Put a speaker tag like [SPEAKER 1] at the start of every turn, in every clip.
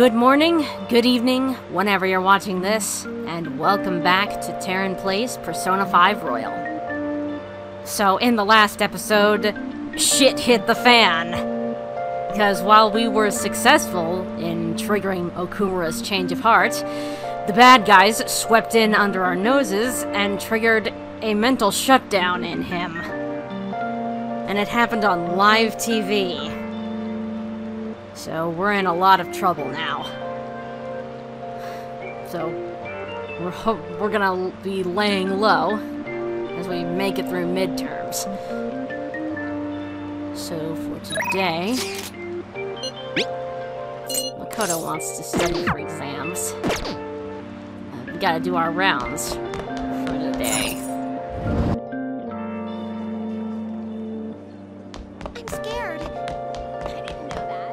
[SPEAKER 1] Good morning, good evening, whenever you're watching this, and welcome back to Taryn Plays Persona 5 Royal. So, in the last episode, shit hit the fan. Because while we were successful in triggering Okumura's change of heart, the bad guys swept in under our noses and triggered a mental shutdown in him. And it happened on live TV. So we're in a lot of trouble now. So we're gonna be laying low as we make it through midterms. So for today, Makoto wants to study for exams. We gotta do our rounds for today.
[SPEAKER 2] I'm scared. I didn't know that.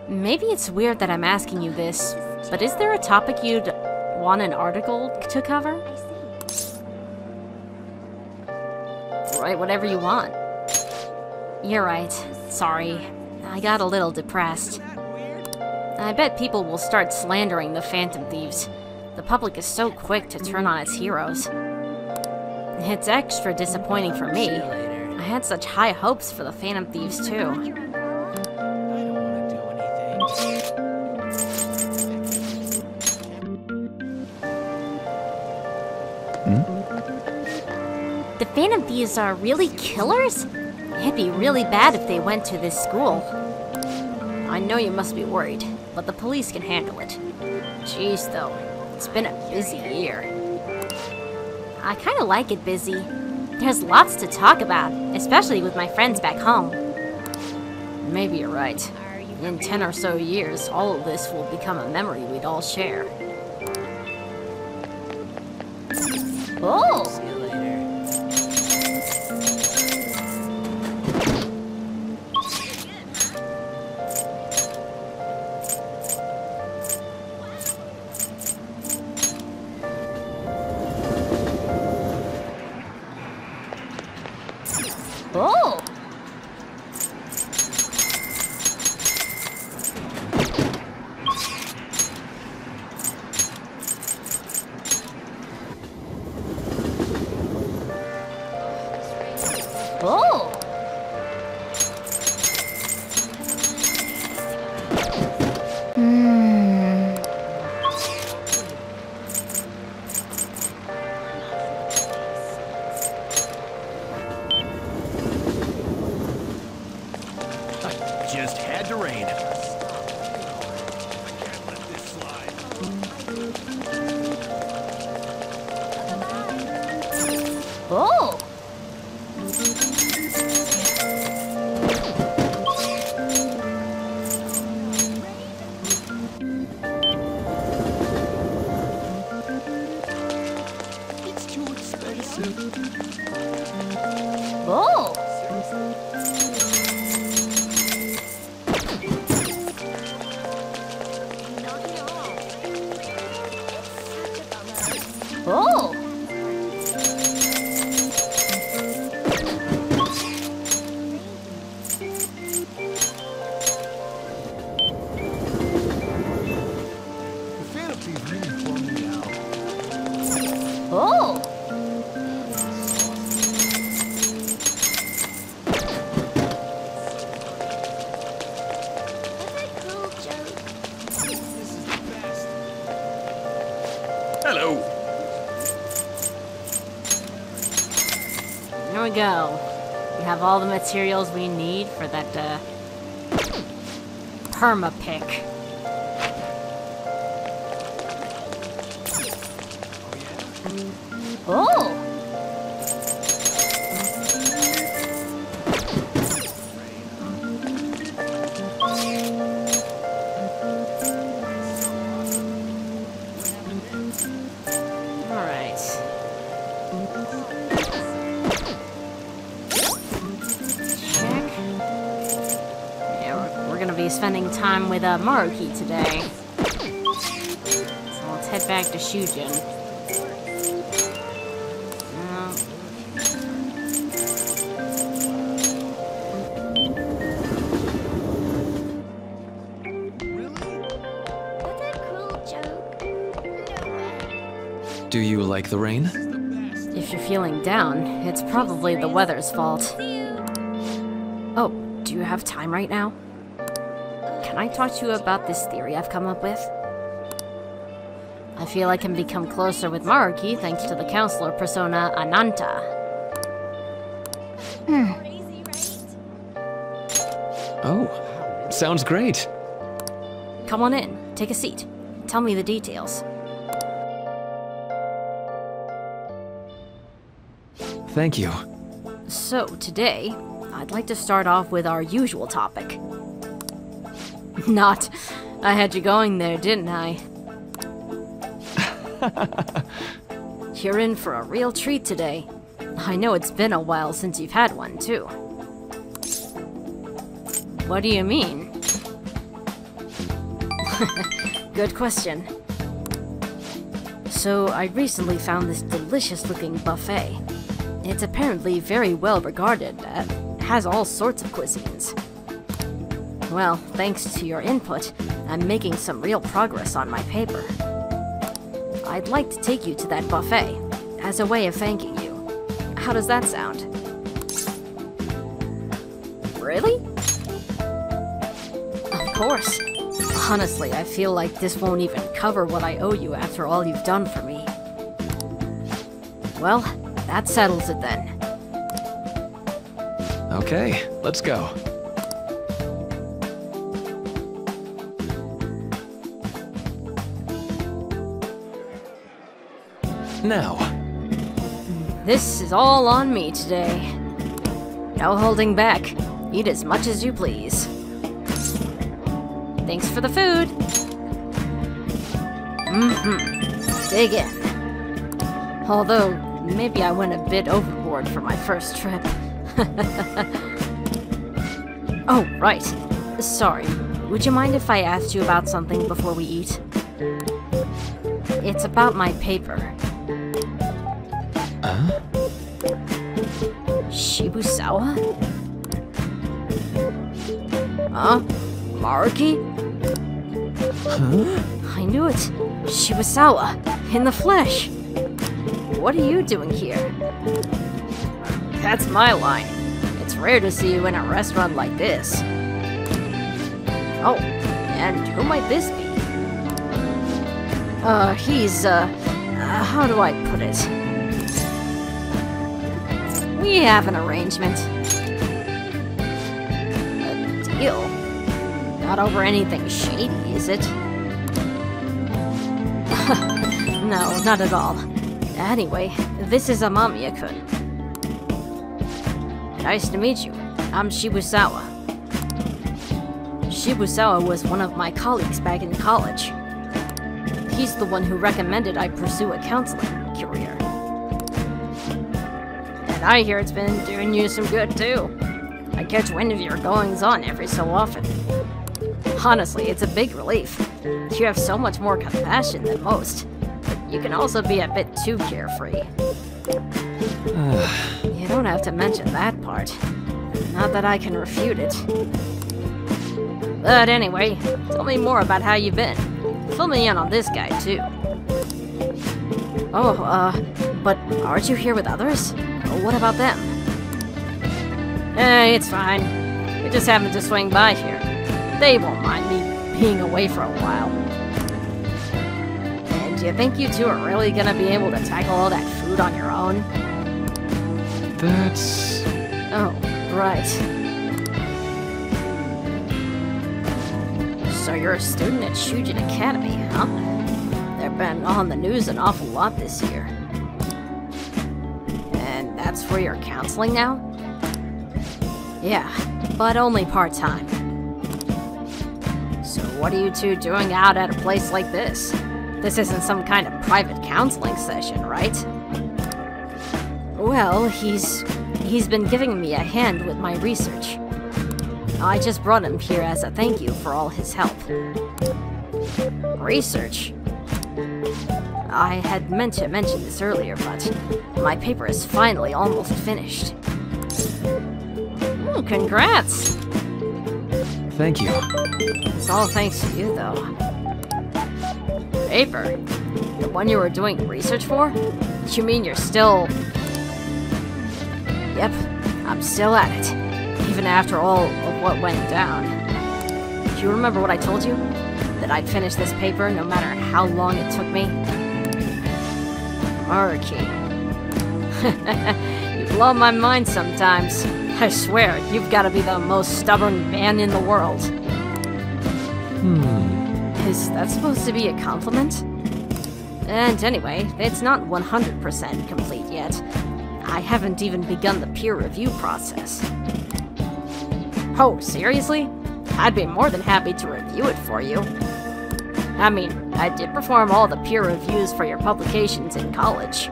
[SPEAKER 1] Maybe it's weird that I'm asking you this, but is there a topic you'd want an article to cover?
[SPEAKER 2] I see.
[SPEAKER 1] Write whatever you want. You're right. Sorry. I got a little depressed. I bet people will start slandering the Phantom Thieves. The public is so quick to turn on its heroes. It's extra disappointing for me. I had such high hopes for the Phantom Thieves, too. The Phantom Thieves are really killers? It'd be really bad if they went to this school. I know you must be worried, but the police can handle it. Jeez, though, it's been a busy year. I kinda like it busy. There's lots to talk about, especially with my friends back home. Maybe you're right. In 10 or so years, all of this will become a memory we'd all share. Oh!
[SPEAKER 3] See you later.
[SPEAKER 1] Oh! Oh!
[SPEAKER 3] Just had to rain. I can't let this slide.
[SPEAKER 1] Oh!
[SPEAKER 3] It's too expensive.
[SPEAKER 1] Oh! Oh!
[SPEAKER 3] The Phantom Thieves really bummed me out.
[SPEAKER 1] Oh!
[SPEAKER 3] This is the best. Hello.
[SPEAKER 1] There we go. We have all the materials we need for that, perma pick. Oh! Alright. Check. Yeah, we're gonna be spending time with Maruki today. So let's head back to Shujin.
[SPEAKER 4] Do you like the rain?
[SPEAKER 1] If you're feeling down, it's probably the weather's fault. Oh, do you have time right now? Can I talk to you about this theory I've come up with? I feel I can become closer with Maruki thanks to the counselor persona Ananta.
[SPEAKER 4] Oh, sounds great.
[SPEAKER 1] Come on in, take a seat. Tell me the details.
[SPEAKER 4] Thank you.
[SPEAKER 1] So, today, I'd like to start off with our usual topic. Not. I had you going there, didn't I? You're in for a real treat today. I know it's been a while since you've had one, too. What do you mean? Good question. So, I recently found this delicious-looking buffet. It's apparently very well regarded, has all sorts of cuisines. Well, thanks to your input, I'm making some real progress on my paper. I'd like to take you to that buffet, as a way of thanking you. How does that sound? Really? Of course. Honestly, I feel like this won't even cover what I owe you after all you've done for me. Well, that settles it then.
[SPEAKER 4] Okay, let's go. Now.
[SPEAKER 1] This is all on me today. No holding back. Eat as much as you please. Thanks for the food. Dig in. Although, maybe I went a bit overboard for my first trip. Oh, right. Sorry. Would you mind if I asked you about something before we eat? It's about my paper. Shibusawa? Huh? Maruki?
[SPEAKER 4] Huh?
[SPEAKER 1] I knew it. Shibusawa, in the flesh. What are you doing here? That's my line. It's rare to see you in a restaurant like this. Oh, and who might this be? He's, how do I put it? We have an arrangement. A deal? Not over anything shady, is it? No, not at all. Anyway, this is Amamiya-kun. Nice to meet you. I'm Shibusawa. Shibusawa was one of my colleagues back in college. He's the one who recommended I pursue a counseling career. And I hear it's been doing you some good too. I catch wind of your goings-on every so often. Honestly, it's a big relief. You have so much more compassion than most. But you can also be a bit too carefree. You don't have to mention that part. Not that I can refute it. But anyway, tell me more about how you've been. Fill me in on this guy, too. Oh, but aren't you here with others? What about them? It's fine. We just happened to swing by here. They won't mind me being away for a while. And do you think you two are really gonna be able to tackle all that food on your own?
[SPEAKER 4] That's...
[SPEAKER 1] Oh, right. So you're a student at Shujin Academy, huh? They've been on the news an awful lot this year. And that's where you're counseling now? Yeah, but only part-time. So what are you two doing out at a place like this? This isn't some kind of private counseling session, right? Well, he's been giving me a hand with my research. I just brought him here as a thank you for all his help. Research? I had meant to mention this earlier, but my paper is finally almost finished. Congrats!
[SPEAKER 4] Thank you.
[SPEAKER 1] It's all thanks to you, though. Paper? The one you were doing research for? You mean you're still... Yep, I'm still at it. Even after all of what went down. Do you remember what I told you? That I'd finish this paper no matter how long it took me? Maruki. You blow my mind sometimes. I swear, you've got to be the most stubborn man in the world. Is that supposed to be a compliment? And anyway, it's not 100% complete yet. I haven't even begun the peer review process. Oh, seriously? I'd be more than happy to review it for you. I mean, I did perform all the peer reviews for your publications in college.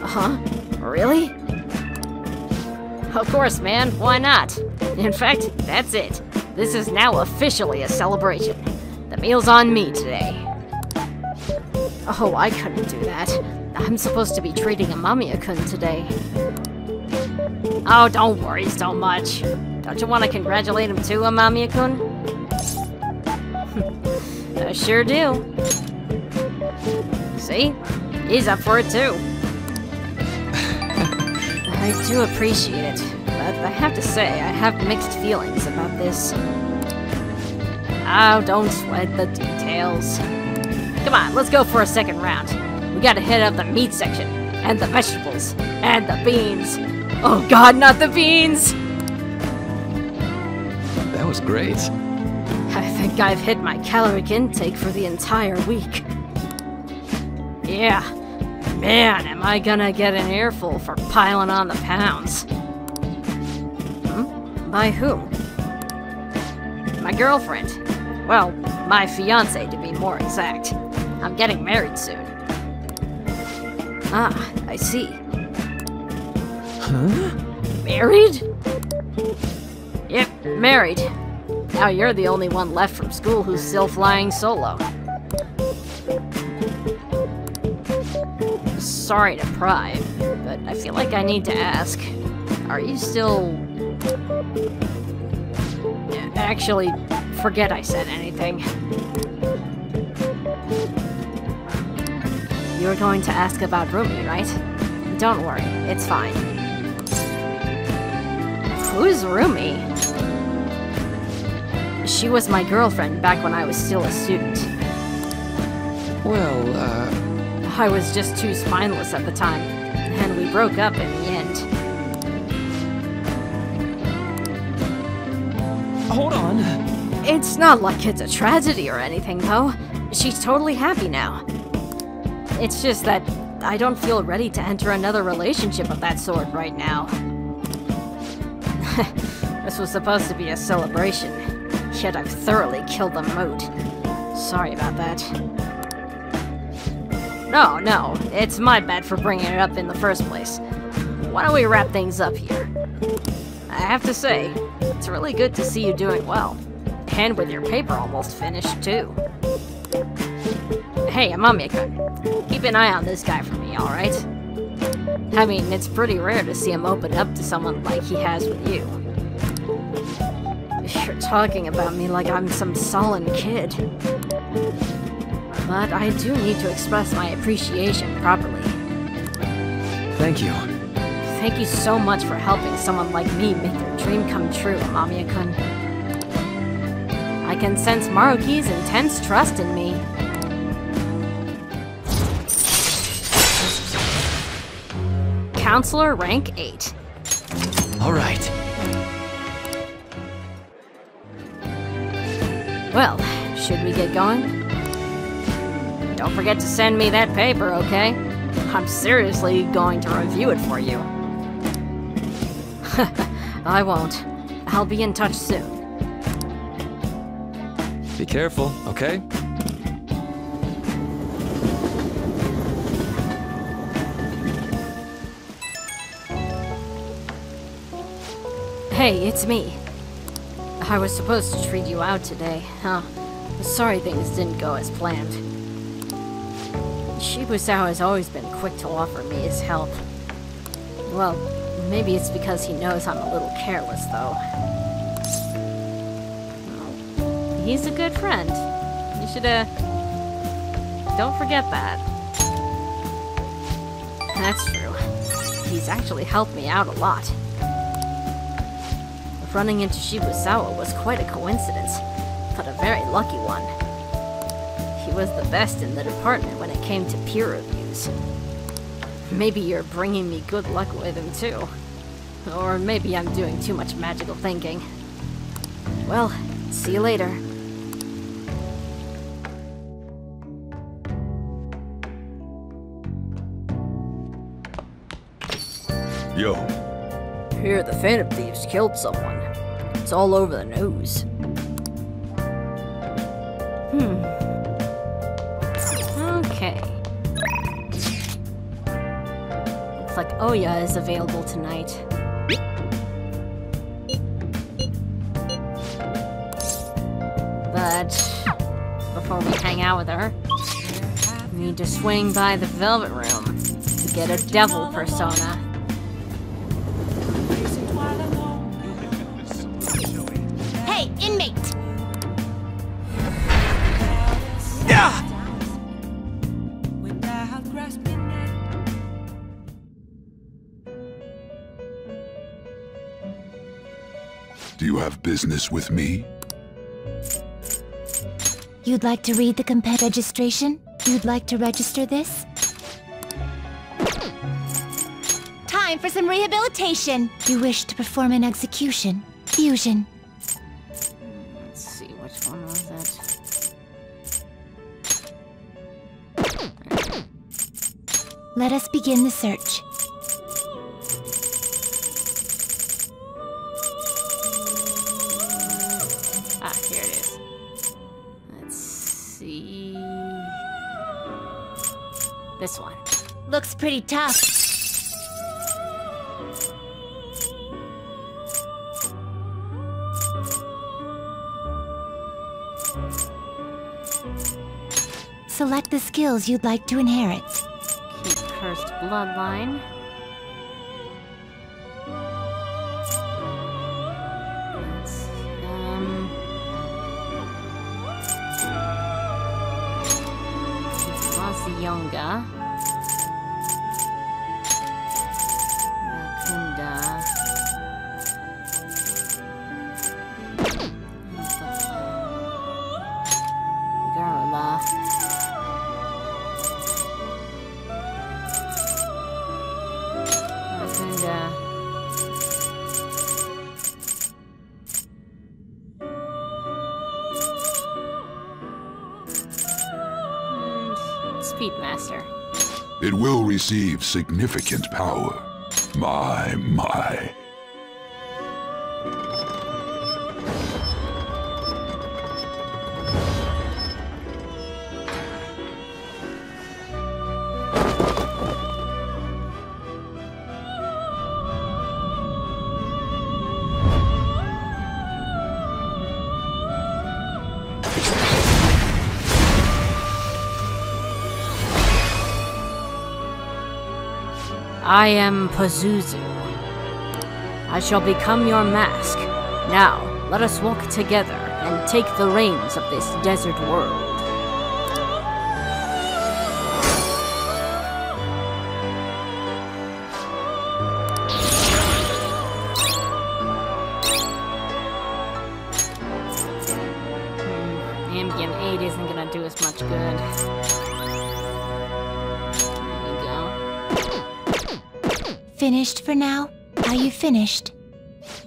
[SPEAKER 1] Huh? Really? Of course, man, why not? In fact, that's it. This is now officially a celebration. The meal's on me today. Oh, I couldn't do that. I'm supposed to be treating Amamiya-kun today. Oh, don't worry so much. Don't you want to congratulate him too, Amamiya-kun? I sure do. See? He's up for it too. I do appreciate it, but I have to say I have mixed feelings about this. Oh, don't sweat the details. Come on, let's go for a second round. We gotta hit up the meat section, and the vegetables, and the beans. Oh god, not the beans!
[SPEAKER 4] That was great.
[SPEAKER 1] I think I've hit my caloric intake for the entire week. Yeah. Man, am I gonna get an earful for piling on the pounds. By whom? My girlfriend. Well, my fiancé to be more exact. I'm getting married soon. Ah, I see.
[SPEAKER 4] Huh?
[SPEAKER 1] Married? Yep, married. Now you're the only one left from school who's still flying solo. Sorry to pry, but I feel like I need to ask. Are you still... Actually, forget I said anything. You were going to ask about Rumi, right? Don't worry, it's fine. Who's Rumi? She was my girlfriend back when I was still a student.
[SPEAKER 4] Well,
[SPEAKER 1] I was just too spineless at the time, and we broke up in the end.
[SPEAKER 4] hold on.
[SPEAKER 1] It's not like it's a tragedy or anything, though. She's totally happy now. It's just that I don't feel ready to enter another relationship of that sort right now. This was supposed to be a celebration, yet I've thoroughly killed the mood. Sorry about that. No, it's my bad for bringing it up in the first place. Why don't we wrap things up here? I have to say, it's really good to see you doing well. And with your paper almost finished, too. Hey, Amamiya-kun, keep an eye on this guy for me, alright? I mean, it's pretty rare to see him open up to someone like he has with you. You're talking about me like I'm some sullen kid. But I do need to express my appreciation properly.
[SPEAKER 4] Thank you.
[SPEAKER 1] Thank you so much for helping someone like me make their dream come true, Amamiya-kun. I can sense Maruki's intense trust in me. Councillor Rank 8.
[SPEAKER 4] All right.
[SPEAKER 1] Well, should we get going? Don't forget to send me that paper, okay? I'm seriously going to review it for you. I won't. I'll be in touch soon.
[SPEAKER 4] Be careful, okay?
[SPEAKER 1] Hey, it's me. I was supposed to treat you out today, huh? Sorry things didn't go as planned. Shibusao has always been quick to offer me his help. Well, maybe it's because he knows I'm a little careless, though. He's a good friend. You should, don't forget that. That's true. He's actually helped me out a lot. Running into Shibusawa was quite a coincidence, but a very lucky one. He was the best in the department when it came to peer reviews. Maybe you're bringing me good luck with him too. Or maybe I'm doing too much magical thinking. Well, see you later.
[SPEAKER 3] Yo.
[SPEAKER 1] Here, the Phantom Thieves killed someone. It's all over the news. Okay. Looks like Oya is available tonight. But before we hang out with her, we need to swing by the Velvet Room to get a devil persona.
[SPEAKER 2] Hey, inmate!
[SPEAKER 3] Yeah!
[SPEAKER 5] Do you have business with me?
[SPEAKER 6] You'd like to read the compet registration? You'd like to register this?
[SPEAKER 2] Time for some rehabilitation!
[SPEAKER 6] You wish to perform an execution. Fusion.
[SPEAKER 1] Let's see, which one was it?
[SPEAKER 6] Let us begin the search.
[SPEAKER 1] Ah, here it is. Let's see... This one.
[SPEAKER 6] Looks pretty tough. Select the skills you'd like to inherit.
[SPEAKER 1] Keep Cursed Bloodline. Let's, keep Mazionga. Rakunda. Garula. Speedmaster.
[SPEAKER 5] It will receive significant power. My.
[SPEAKER 1] I am Pazuzu. I shall become your mask. Now, let us walk together and take the reins of this desert world. Ambient 8 isn't gonna do us much good.
[SPEAKER 6] Finished for now? Are you finished?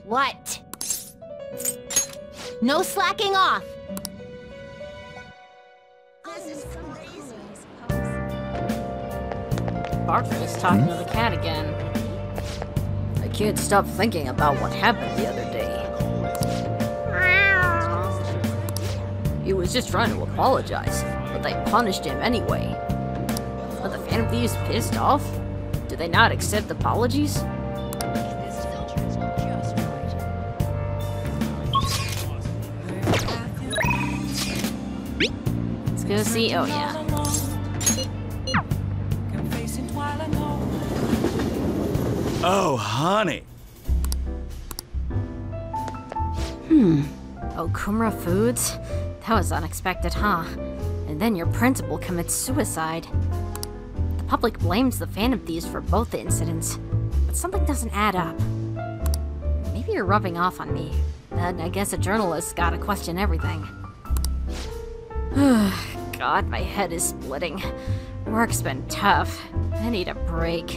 [SPEAKER 2] What? No slacking off! This is crazy.
[SPEAKER 1] Bartle's talking to the cat again. I can't stop thinking about what happened the other day. He was just trying to apologize, but they punished him anyway. Are the Phantom Thieves pissed off? Do they not accept apologies? Let's go see. Oh yeah.
[SPEAKER 7] Oh, honey.
[SPEAKER 1] Okumura Foods? That was unexpected, huh? And And then your principal commits suicide. The public blames the Phantom Thieves for both the incidents, but something doesn't add up. Maybe you're rubbing off on me, and I guess a journalist's gotta question everything. God, my head is splitting. Work's been tough. I need a break.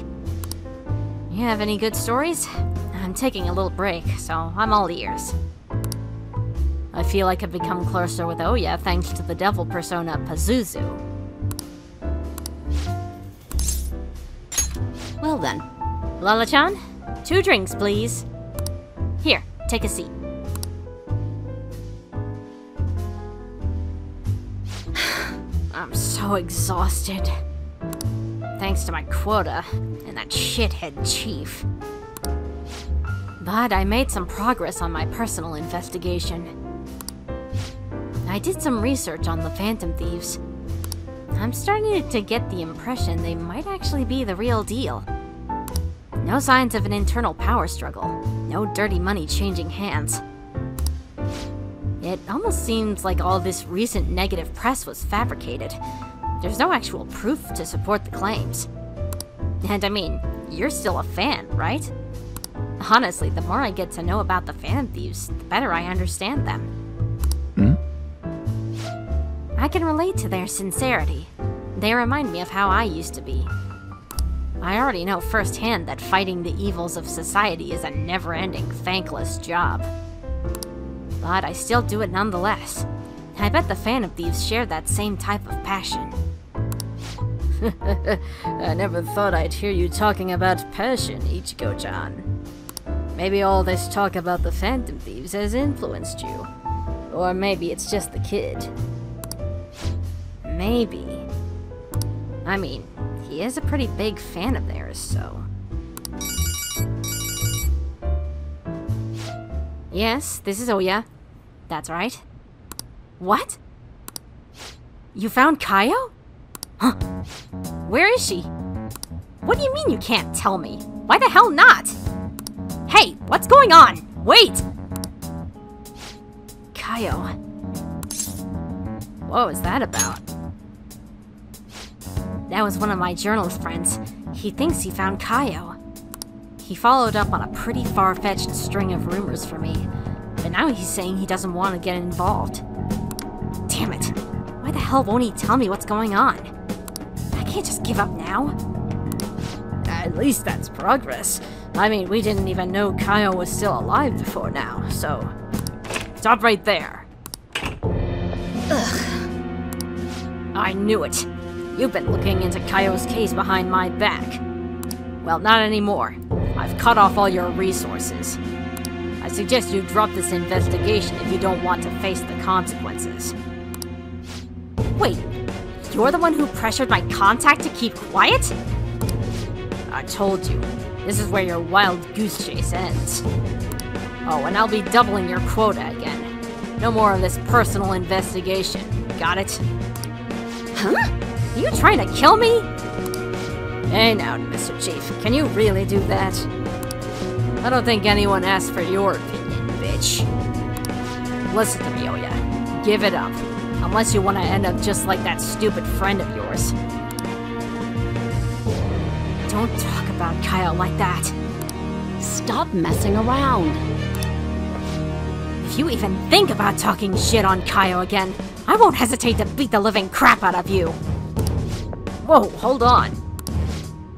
[SPEAKER 1] You have any good stories? I'm taking a little break, so I'm all ears. I feel like I've become closer with Oya thanks to the devil persona Pazuzu. Well then. Lala-chan, 2 drinks, please. Here, take a seat. I'm so exhausted. Thanks to my quota and that shithead chief. But I made some progress on my personal investigation. I did some research on the Phantom Thieves. I'm starting to get the impression they might actually be the real deal. No signs of an internal power struggle. No dirty money changing hands. It almost seems like all this recent negative press was fabricated. There's no actual proof to support the claims. And I mean, you're still a fan, right? Honestly, the more I get to know about the Phantom Thieves, the better I understand them. I can relate to their sincerity. They remind me of how I used to be. I already know firsthand that fighting the evils of society is a never-ending, thankless job. But I still do it nonetheless. I bet the Phantom Thieves share that same type of passion. I never thought I'd hear you talking about passion, Ichigo-chan. Maybe all this talk about the Phantom Thieves has influenced you. Or maybe it's just the kid. Maybe. I mean, he is a pretty big fan of theirs, so... Yes, this is Oya. That's right. What? You found Kaio? Huh? Where is she? What do you mean you can't tell me? Why the hell not? Hey, what's going on? Wait! Kaio. What was that about? That was one of my journalist friends. He thinks he found Kaio. He followed up on a pretty far-fetched string of rumors for me, but now he's saying he doesn't want to get involved. Damn it! Why the hell won't he tell me what's going on? I can't just give up now. At least that's progress. I mean, we didn't even know Kaio was still alive before now, so... Stop right there. Ugh. I knew it. You've been looking into Kaio's case behind my back. Well, not anymore. I've cut off all your resources. I suggest you drop this investigation if you don't want to face the consequences. Wait, you're the one who pressured my contact to keep quiet? I told you, this is where your wild goose chase ends. Oh, and I'll be doubling your quota again. No more of this personal investigation. Got it? Huh? Are you trying to kill me? Hey now, Mr. Chief, can you really do that? I don't think anyone asked for your opinion, bitch. Listen to me, Oya. Give it up. Unless you want to end up just like that stupid friend of yours. Don't talk about Kaio like that.
[SPEAKER 8] Stop messing around.
[SPEAKER 1] If you even think about talking shit on Kaio again, I won't hesitate to beat the living crap out of you. Whoa, hold on.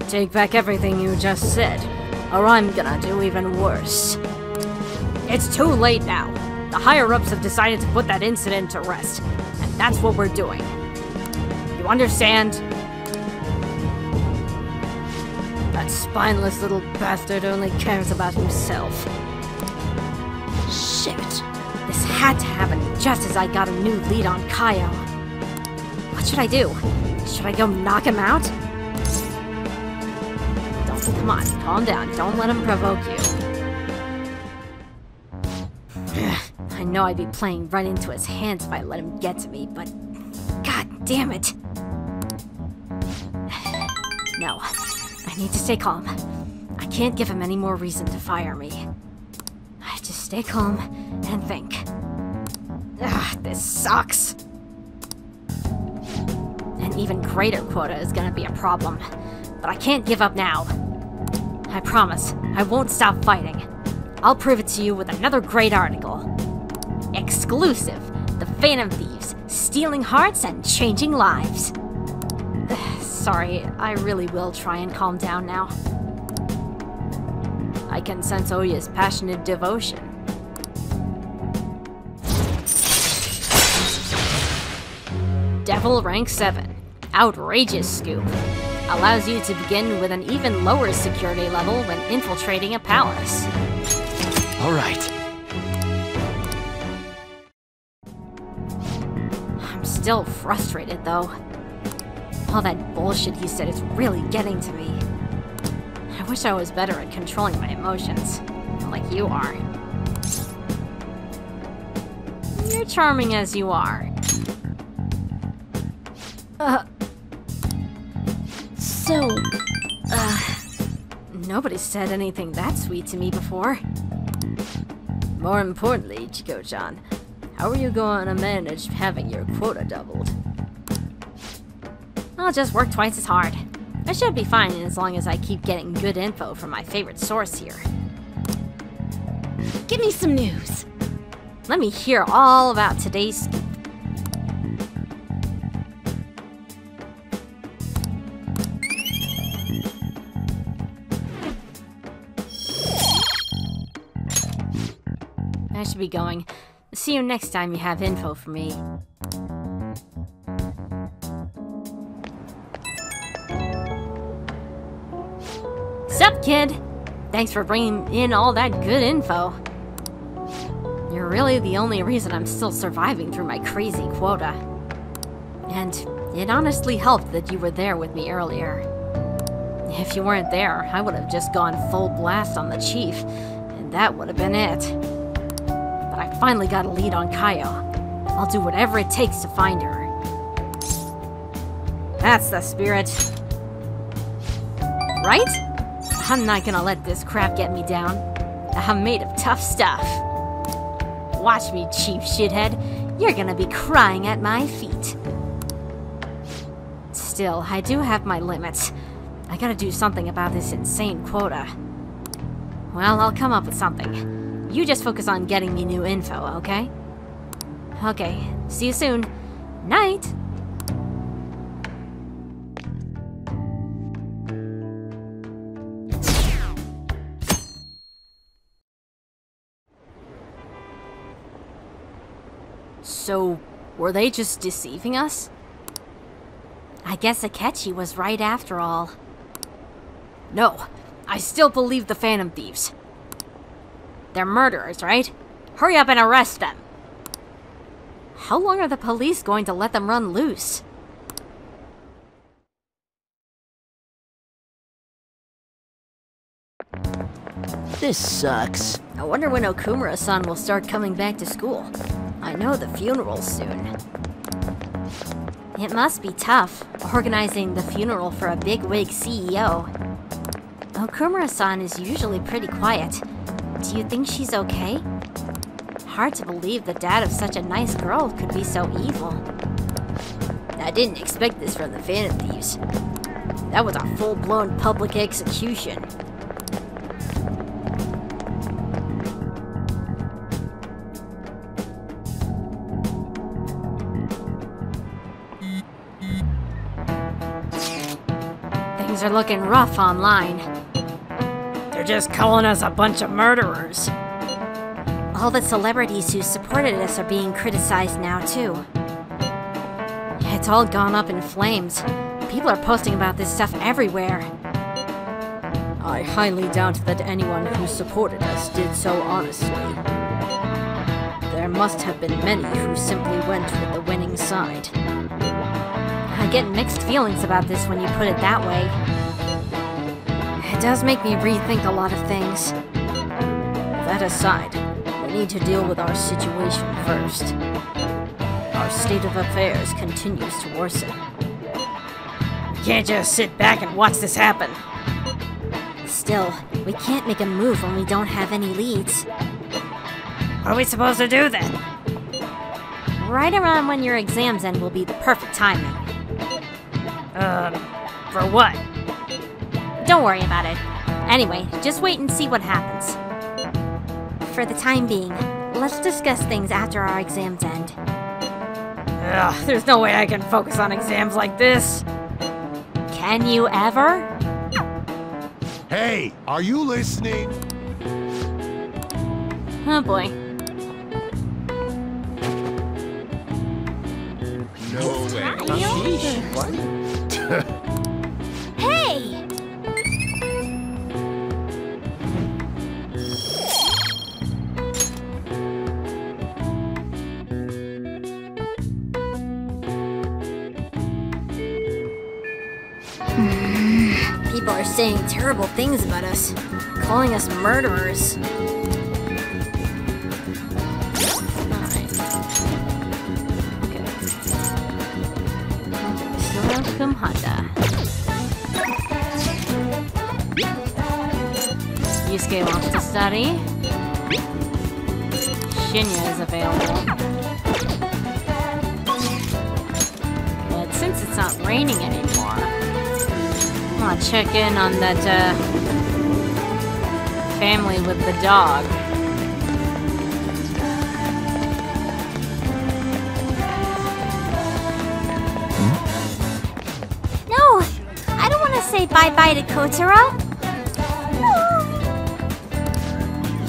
[SPEAKER 1] Take back everything you just said, or I'm gonna do even worse. It's too late now. The higher-ups have decided to put that incident to rest, and that's what we're doing. You understand? That spineless little bastard only cares about himself.
[SPEAKER 8] Shit.
[SPEAKER 1] This had to happen just as I got a new lead on Kaio. What should I do? Should I go knock him out? Come on, calm down. Don't let him provoke you. I know I'd be playing right into his hands if I let him get to me, but... God damn it! No. I need to stay calm. I can't give him any more reason to fire me. I just stay calm and think. Ugh, this sucks. an even greater quota is gonna be a problem. But I can't give up now. I promise, I won't stop fighting. I'll prove it to you with another great article. Exclusive, the Phantom Thieves, stealing hearts and changing lives. Sorry, I really will try and calm down now. I can sense Oya's passionate devotion. Devil Rank 7. Outrageous Scoop. Allows you to begin with an even lower security level when infiltrating a palace.
[SPEAKER 4] Alright.
[SPEAKER 1] I'm still frustrated, though. All that bullshit he said is really getting to me. I wish I was better at controlling my emotions, like you are. You're charming as you are. Nobody said anything that sweet to me before. More importantly, Chico-chan, how are you going to manage having your quota doubled? I'll just work twice as hard. I should be fine as long as I keep getting good info from my favorite source here.
[SPEAKER 8] Give me some news.
[SPEAKER 1] Let me hear all about today's scoop. I should be going. See you next time you have info for me. Sup, kid? Thanks for bringing in all that good info. You're really the only reason I'm still surviving through my crazy quota. And it honestly helped that you were there with me earlier. If you weren't there, I would have just gone full blast on the chief, and that would have been it. But I finally got a lead on Kaio. I'll do whatever it takes to find her. That's the spirit. Right? I'm not gonna let this crap get me down. I'm made of tough stuff. Watch me, cheap shithead. You're gonna be crying at my feet. Still, I do have my limits. I gotta do something about this insane quota. Well, I'll come up with something. You just focus on getting me new info, okay? Okay, see you soon. Night! So, were they just deceiving us? I guess Akechi was right after all. No, I still believe the Phantom Thieves. They're murderers, right? Hurry up and arrest them! How long are the police going to let them run loose?
[SPEAKER 9] This sucks.
[SPEAKER 1] I wonder when Okumura-san will start coming back to school. I know the funeral's soon. It must be tough, organizing the funeral for a bigwig CEO. Okumura-san is usually pretty quiet. Do you think she's okay? Hard to believe the dad of such a nice girl could be so evil. I didn't expect this from the Phantom Thieves. That was a full-blown public execution. Things are looking rough online. They're just calling us a bunch of murderers. All the celebrities who supported us are being criticized now, too. It's all gone up in flames. People are posting about this stuff everywhere. I highly doubt that anyone who supported us did so honestly. There must have been many who simply went with the winning side. I get mixed feelings about this when you put it that way. It does make me rethink a lot of things. That aside, we need to deal with our situation first. Our state of affairs continues to worsen. We can't just sit back and watch this happen. Still, we can't make a move when we don't have any leads. What are we supposed to do then? Right around when your exams end will be the perfect timing. For what? Don't worry about it. Anyway, just wait and see what happens. For the time being, let's discuss things after our exams end. Ugh, there's no way I can focus on exams like this. Can you ever?
[SPEAKER 3] Hey, are you listening?
[SPEAKER 1] Oh boy.
[SPEAKER 3] No way.
[SPEAKER 2] Hey!
[SPEAKER 1] People are saying terrible things about us, calling us murderers. Alright. Okay. Honda. Yusuke wants to study. Shinya is available. But since it's not raining anymore, I want to check in on that family with the dog.
[SPEAKER 2] No! I don't want to say bye-bye to Kotaro.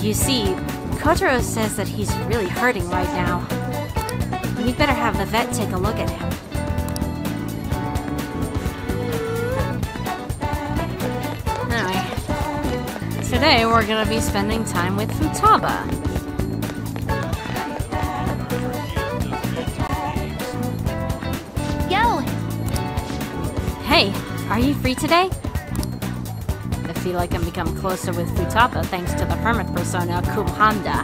[SPEAKER 1] You see, Kotaro says that he's really hurting right now. We better have the vet take a look at him. Anyway, today we're gonna be spending time with Futaba.
[SPEAKER 2] Yo!
[SPEAKER 1] Hey, are you free today? I feel like I'm becoming closer with Futaba thanks to the hermit persona Kumhanda.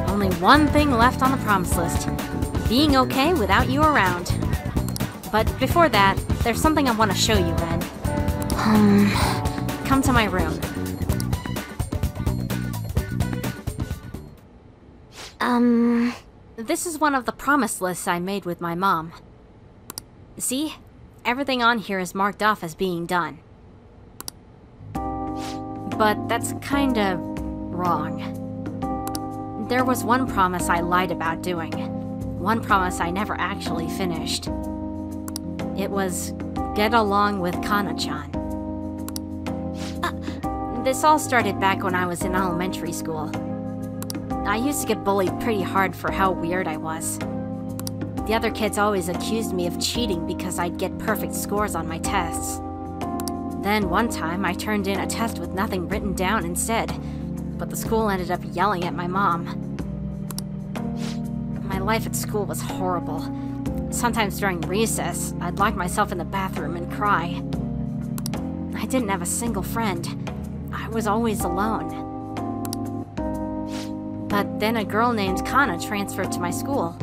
[SPEAKER 1] Only one thing left on the promise list. Being okay without you around. But before that, there's something I want to show you, Ren. Come to my room. This is one of the promise lists I made with my mom. See? Everything on here is marked off as being done. But that's kinda wrong. There was one promise I lied about doing. One promise I never actually finished. It was get along with Kana-chan. This all started back when I was in elementary school. I used to get bullied pretty hard for how weird I was. The other kids always accused me of cheating because I'd get perfect scores on my tests. Then one time I turned in a test with nothing written down instead, but the school ended up yelling at my mom. My life at school was horrible. Sometimes during recess, I'd lock myself in the bathroom and cry. I didn't have a single friend. I was always alone. But then a girl named Kana transferred to my school.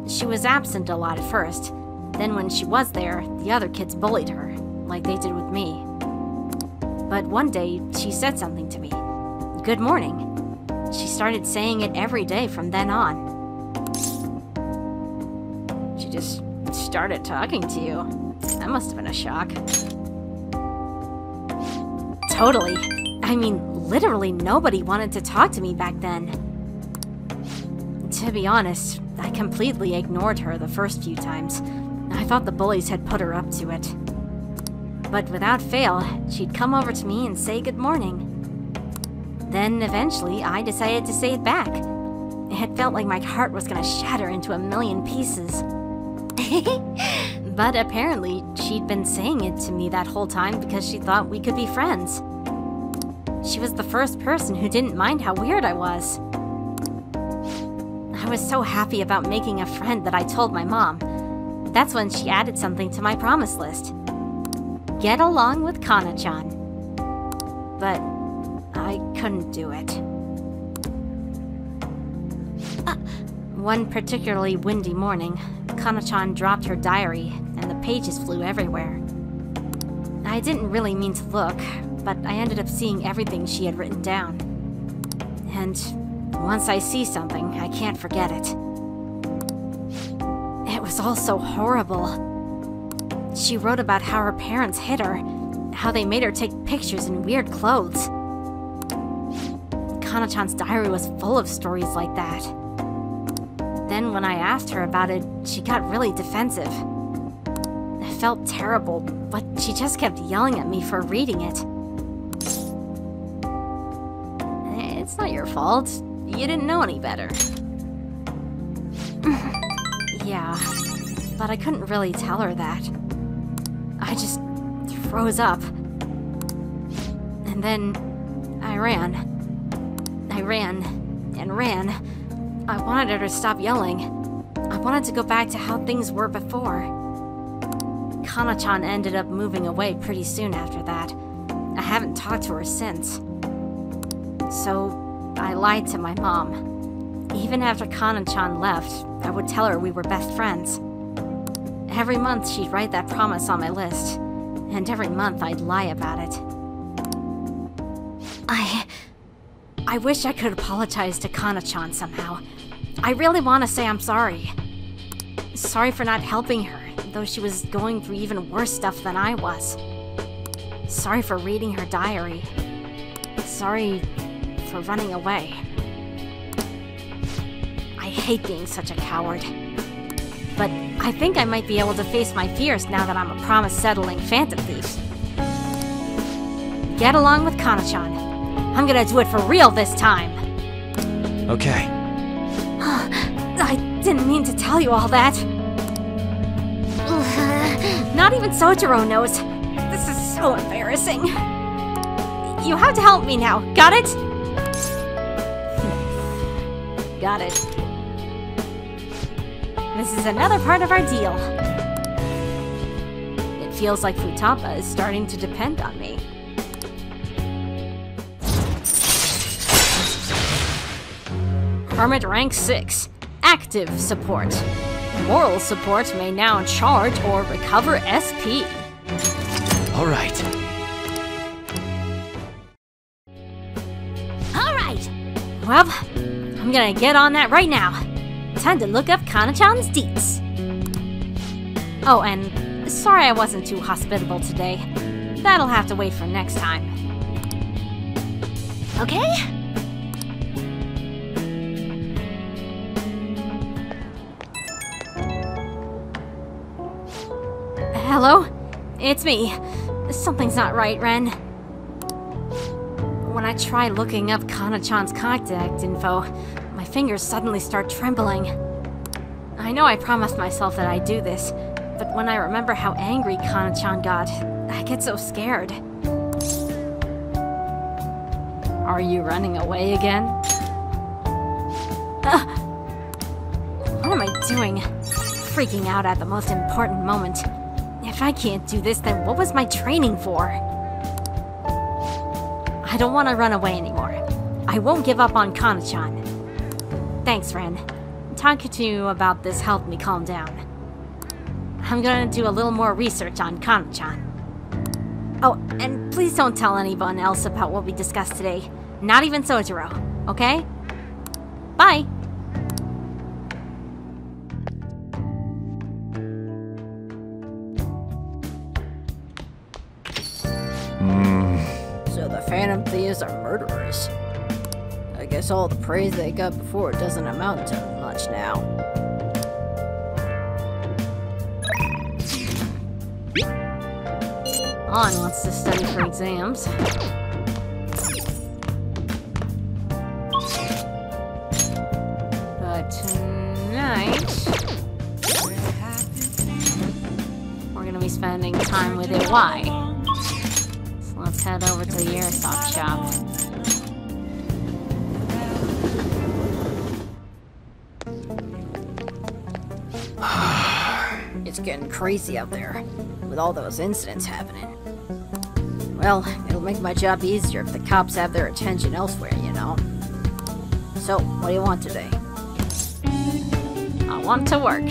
[SPEAKER 1] She was absent a lot at first. Then when she was there, the other kids bullied her, like they did with me. But one day, she said something to me. Good morning. She started saying it every day from then on. She just started talking to you. That must have been a shock. Totally. I mean, literally nobody wanted to talk to me back then. To be honest, I completely ignored her the first few times. I thought the bullies had put her up to it. But without fail, she'd come over to me and say good morning. Then eventually, I decided to say it back. It felt like my heart was gonna shatter into a million pieces. But apparently, she'd been saying it to me that whole time because she thought we could be friends. She was the first person who didn't mind how weird I was. I was so happy about making a friend that I told my mom. That's when she added something to my promise list. Get along with Kana-chan. But I couldn't do it. One particularly windy morning, Kana-chan dropped her diary and the pages flew everywhere. I didn't really mean to look, but I ended up seeing everything she had written down. And once I see something, I can't forget it. was all so horrible. She wrote about how her parents hit her, how they made her take pictures in weird clothes. Kana-chan's diary was full of stories like that. Then when I asked her about it, she got really defensive. I felt terrible, but she just kept yelling at me for reading it. It's not your fault. You didn't know any better. Yeah, but I couldn't really tell her that. I just froze up. And then I ran. I ran and ran. I wanted her to stop yelling. I wanted to go back to how things were before. Kana-chan ended up moving away pretty soon after that. I haven't talked to her since. So I lied to my mom. Even after Kana-chan left, I would tell her we were best friends. Every month she'd write that promise on my list, and every month I'd lie about it. I wish I could apologize to Kana-chan somehow. I really want to say I'm sorry. Sorry for not helping her, though she was going through even worse stuff than I was. Sorry for reading her diary. Sorry for running away. I hate being such a coward. But I think I might be able to face my fears now that I'm a promise-settling Phantom Thief. Get along with Kana-chan. I'm gonna do it for real this time.
[SPEAKER 4] Okay.
[SPEAKER 1] I didn't mean to tell you all that. Not even Sojiro knows. This is so embarrassing. You have to help me now, got it? Got it. This is another part of our deal. It feels like Futaba is starting to depend on me. Hermit Rank 6. Active support. Moral support may now charge or recover SP.
[SPEAKER 4] Alright.
[SPEAKER 1] Alright! Well, I'm gonna get on that right now. Time to look up Kana-chan's deets. Oh, and sorry I wasn't too hospitable today. That'll have to wait for next time. Okay? Hello? It's me. Something's not right, Ren. When I try looking up Kana-chan's contact info, my fingers suddenly start trembling. I know I promised myself that I'd do this, but when I remember how angry Kana-chan got, I get so scared. Are you running away again? What am I doing? Freaking out at the most important moment. If I can't do this, then what was my training for? I don't want to run away anymore. I won't give up on Kana-chan. Thanks, Ren. Talking to you about this helped me calm down. I'm gonna do a little more research on Kana-chan. Oh, and please don't tell anyone else about what we discussed today. Not even Sojiro, okay? Bye!
[SPEAKER 10] So the Phantom Thieves are murderers. I guess all the praise they got before doesn't amount to much now.
[SPEAKER 1] On wants to study for exams. But tonight, we're gonna be spending time with Iwai. So let's head over to the airsoft shop.
[SPEAKER 10] It's getting crazy out there, with all those incidents happening. Well, it'll make my job easier if the cops have their attention elsewhere, you know? So, what do you want today?
[SPEAKER 1] I want to work.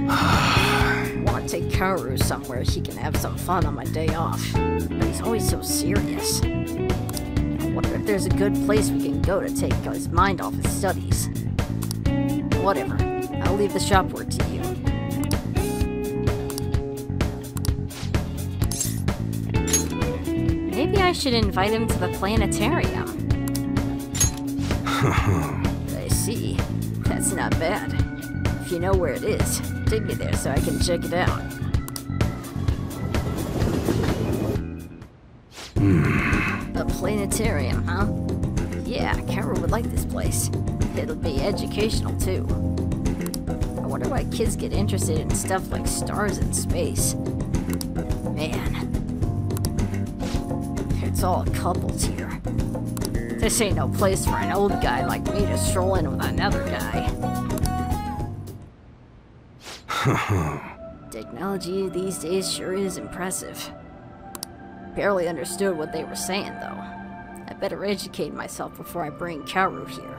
[SPEAKER 10] I want to take Haru somewhere he can have some fun on my day off. But he's always so serious. I wonder if there's a good place we can go to take his mind off his studies. Whatever. I'll leave the shop work to you.
[SPEAKER 1] should invite him to the Planetarium.
[SPEAKER 10] I see. That's not bad. If you know where it is, take me there so I can check it out. A planetarium, huh? Yeah, Haru would like this place. It'll be educational, too. I wonder why kids get interested in stuff like stars and space. Man. It's all couples here. This ain't no place for an old guy like me to stroll in with another guy. Technology these days sure is impressive. Barely understood what they were saying, though. I better educate myself before I bring Haru here.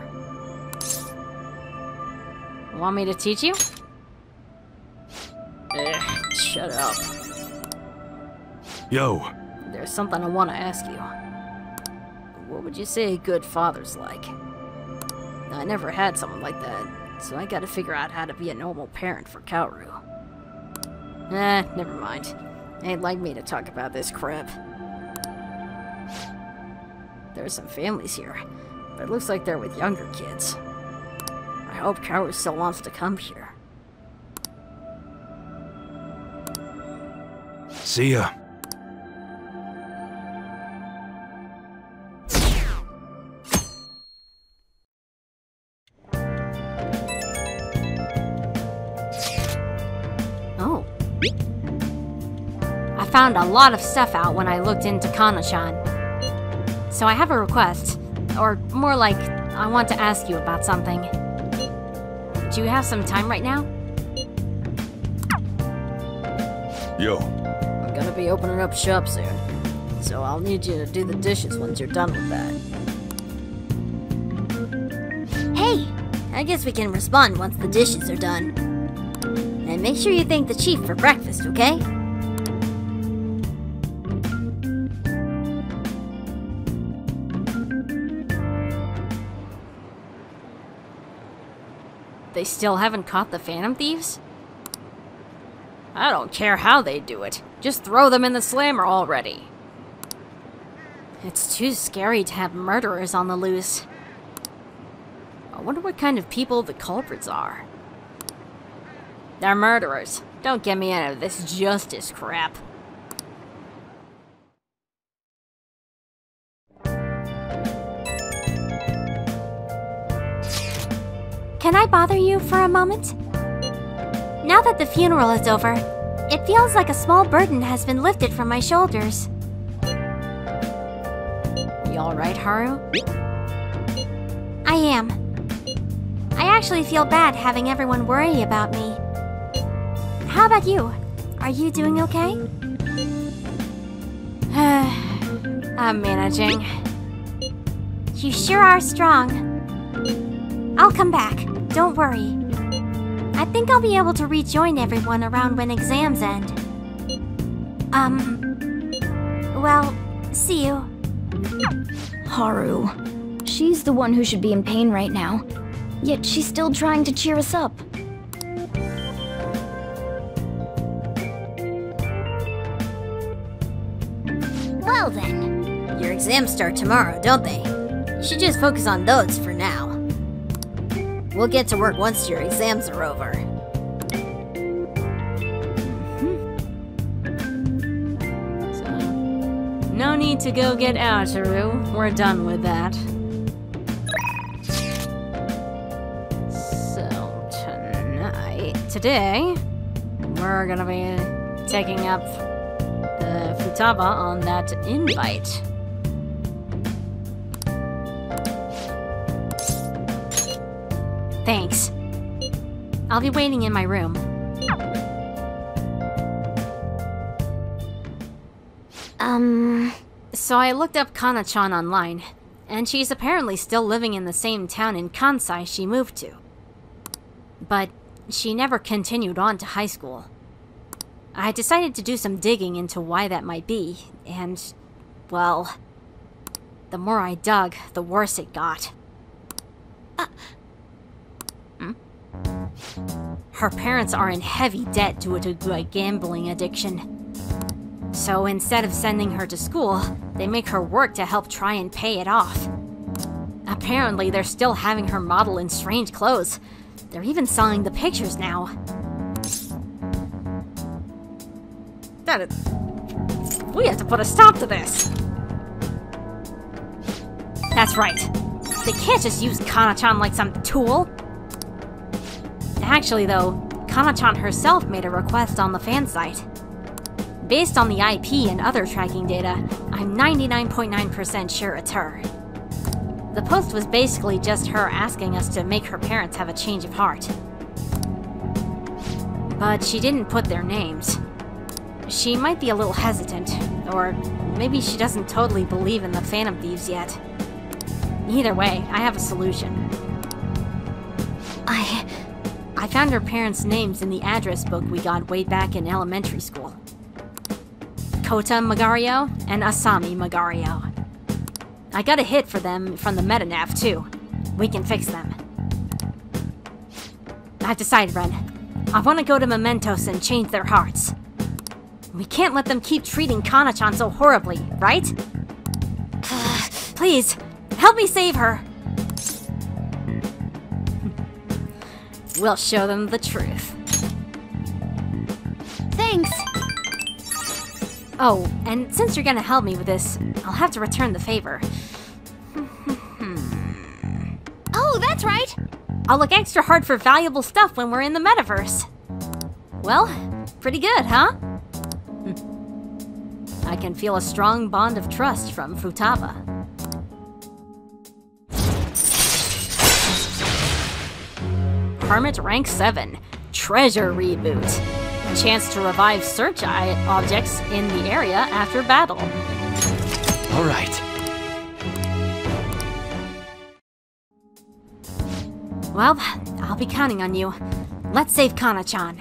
[SPEAKER 1] Want me to teach you?
[SPEAKER 10] Shut up.
[SPEAKER 7] Yo.
[SPEAKER 10] There's something I want to ask you. What would you say a good father's like? I never had someone like that, so I gotta figure out how to be a normal parent for Haru. Never mind. Ain't like me to talk about this crap. There's some families here, but it looks like they're with younger kids. I hope Haru still wants to come here.
[SPEAKER 7] See ya.
[SPEAKER 1] I found a lot of stuff out when I looked into Kana-chan. So I have a request, or more like, I want to ask you about something. Do you have some time right now?
[SPEAKER 5] Yo.
[SPEAKER 10] I'm gonna be opening up shop soon, so I'll need you to do the dishes once you're done with that.
[SPEAKER 2] Hey! I guess we can respond once the dishes are done. And make sure you thank the chief for breakfast, okay?
[SPEAKER 1] They still haven't caught the Phantom Thieves? I don't care how they do it. Just throw them in the slammer already. It's too scary to have murderers on the loose. I wonder what kind of people the culprits are. They're murderers. Don't get me into this justice crap.
[SPEAKER 2] Can I bother you for a moment? Now that the funeral is over, it feels like a small burden has been lifted from my shoulders.
[SPEAKER 1] You alright, Haru?
[SPEAKER 2] I am. I actually feel bad having everyone worry about me. How about you? Are you doing okay?
[SPEAKER 1] I'm managing.
[SPEAKER 2] You sure are strong. I'll come back. Don't worry. I think I'll be able to rejoin everyone around when exams end. Well, see you.
[SPEAKER 8] Haru. She's the one who should be in pain right now. Yet she's still trying to cheer us up.
[SPEAKER 2] Well then.
[SPEAKER 10] Your exams start tomorrow, don't they? You should just focus on those for now. We'll get to work once your exams are over.
[SPEAKER 1] So, no need to go get out, Haru. We're done with that. So, today, we're gonna be taking up the Futaba on that invite. Thanks. I'll be waiting in my room. So I looked up Kana-chan online, and she's apparently still living in the same town in Kansai she moved to. But she never continued on to high school. I decided to do some digging into why that might be, and, well, the more I dug, the worse it got. Her parents are in heavy debt due to a gambling addiction. So instead of sending her to school, they make her work to help try and pay it off. Apparently, they're still having her model in strange clothes. They're even selling the pictures now. We have to put a stop to this. That's right. They can't just use Kana-chan like some tool. Actually, though, Kana-chan herself made a request on the fan site. Based on the IP and other tracking data, I'm 99.9% sure it's her. The post was basically just her asking us to make her parents have a change of heart. But she didn't put their names. She might be a little hesitant, or maybe she doesn't totally believe in the Phantom Thieves yet. Either way, I have a solution. I found her parents' names in the address book we got way back in elementary school. Kota Magario and Asami Magario. I got a hit for them from the metanav too. We can fix them. I've decided, Ren. I want to go to Mementos and change their hearts. We can't let them keep treating Kana-chan so horribly, right? Please, help me save her! We'll show them the truth.
[SPEAKER 2] Thanks!
[SPEAKER 1] Oh, and since you're gonna help me with this, I'll have to return the favor.
[SPEAKER 2] Oh, that's right!
[SPEAKER 1] I'll look extra hard for valuable stuff when we're in the metaverse. Well, pretty good, huh? I can feel a strong bond of trust from Futaba. Hermit Rank 7, Treasure Reboot. Chance to revive search objects in the area after battle.
[SPEAKER 4] All right.
[SPEAKER 1] Well, I'll be counting on you. Let's save Kana-chan.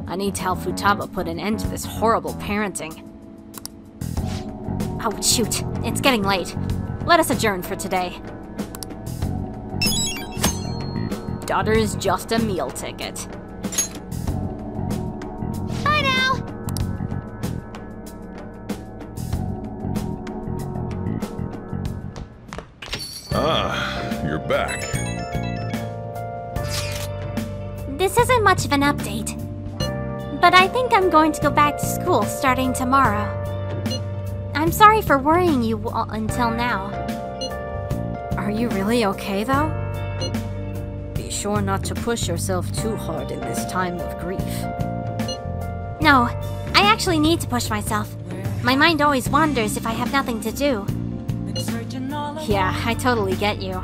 [SPEAKER 1] I need to help Futaba put an end to this horrible parenting. Oh, shoot. It's getting late. Let us adjourn for today. Daughter's just a meal ticket.
[SPEAKER 2] Bye now!
[SPEAKER 5] Ah, you're back.
[SPEAKER 2] This isn't much of an update, but I think I'm going to go back to school starting tomorrow. I'm sorry for worrying you all until now.
[SPEAKER 1] Are you really okay, though? Be sure not to push yourself too hard in this time of grief.
[SPEAKER 2] No, I actually need to push myself. My mind always wanders if I have nothing to do.
[SPEAKER 1] Yeah, I totally get you.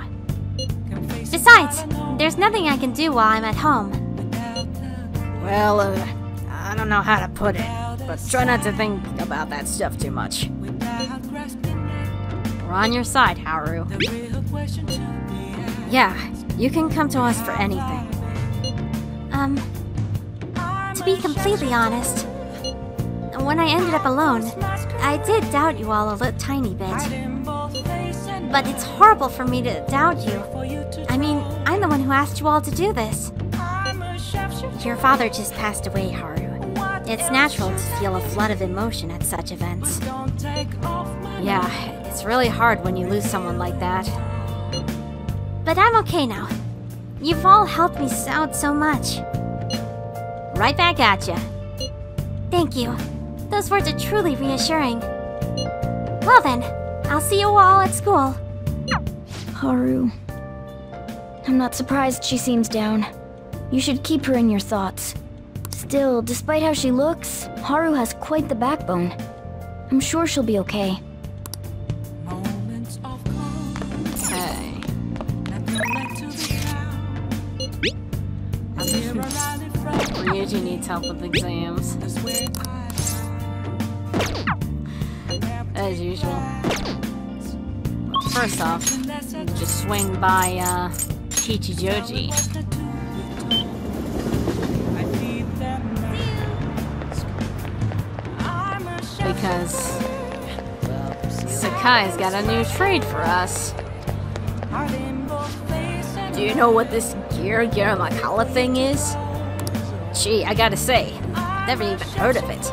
[SPEAKER 2] Besides, there's nothing I can do while I'm at home.
[SPEAKER 1] Well, I don't know how to put it, but try not to think about that stuff too much. We're on your side, Haru. Yeah, you can come to us for anything.
[SPEAKER 2] To be completely honest, when I ended up alone, I did doubt you all a tiny bit. But it's horrible for me to doubt you. I mean, I'm the one who asked you all to do this. Your father just passed away, Haru. It's natural to feel a flood of emotion at such events.
[SPEAKER 1] Yeah, it's really hard when you lose someone like that.
[SPEAKER 2] But I'm okay now. You've all helped me out so much.
[SPEAKER 1] Right back at ya.
[SPEAKER 2] Thank you. Those words are truly reassuring. Well then, I'll see you all at school.
[SPEAKER 8] Haru. I'm not surprised she seems down. You should keep her in your thoughts. Still, despite how she looks, Haru has quite the backbone. I'm sure she'll be okay.
[SPEAKER 1] Hey. Ryuji needs help with exams. As usual. First off, just swing by, Kichijoji. Because Sakai's got a new trade for us. Do you know what this Gear Makala thing is? Gee, I gotta say, never even heard of it.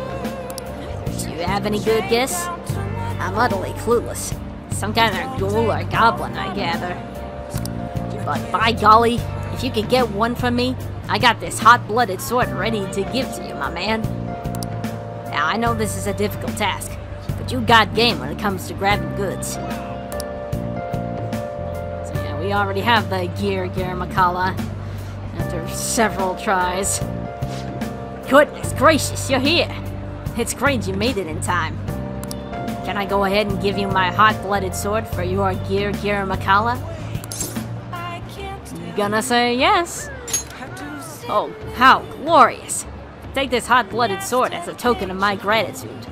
[SPEAKER 1] Do you have any good guess?
[SPEAKER 10] I'm utterly clueless.
[SPEAKER 1] Some kind of ghoul or goblin, I gather. But by golly, if you could get one from me, I got this hot-blooded sword ready to give to you, my man. Now, I know this is a difficult task, but you got game when it comes to grabbing goods. So yeah, we already have the gear Makala after several tries. Goodness gracious, you're here! It's great you made it in time. Can I go ahead and give you my hot-blooded sword for your gear Makala? You gonna say yes? Oh, how glorious! Take this hot-blooded sword as a token of my gratitude.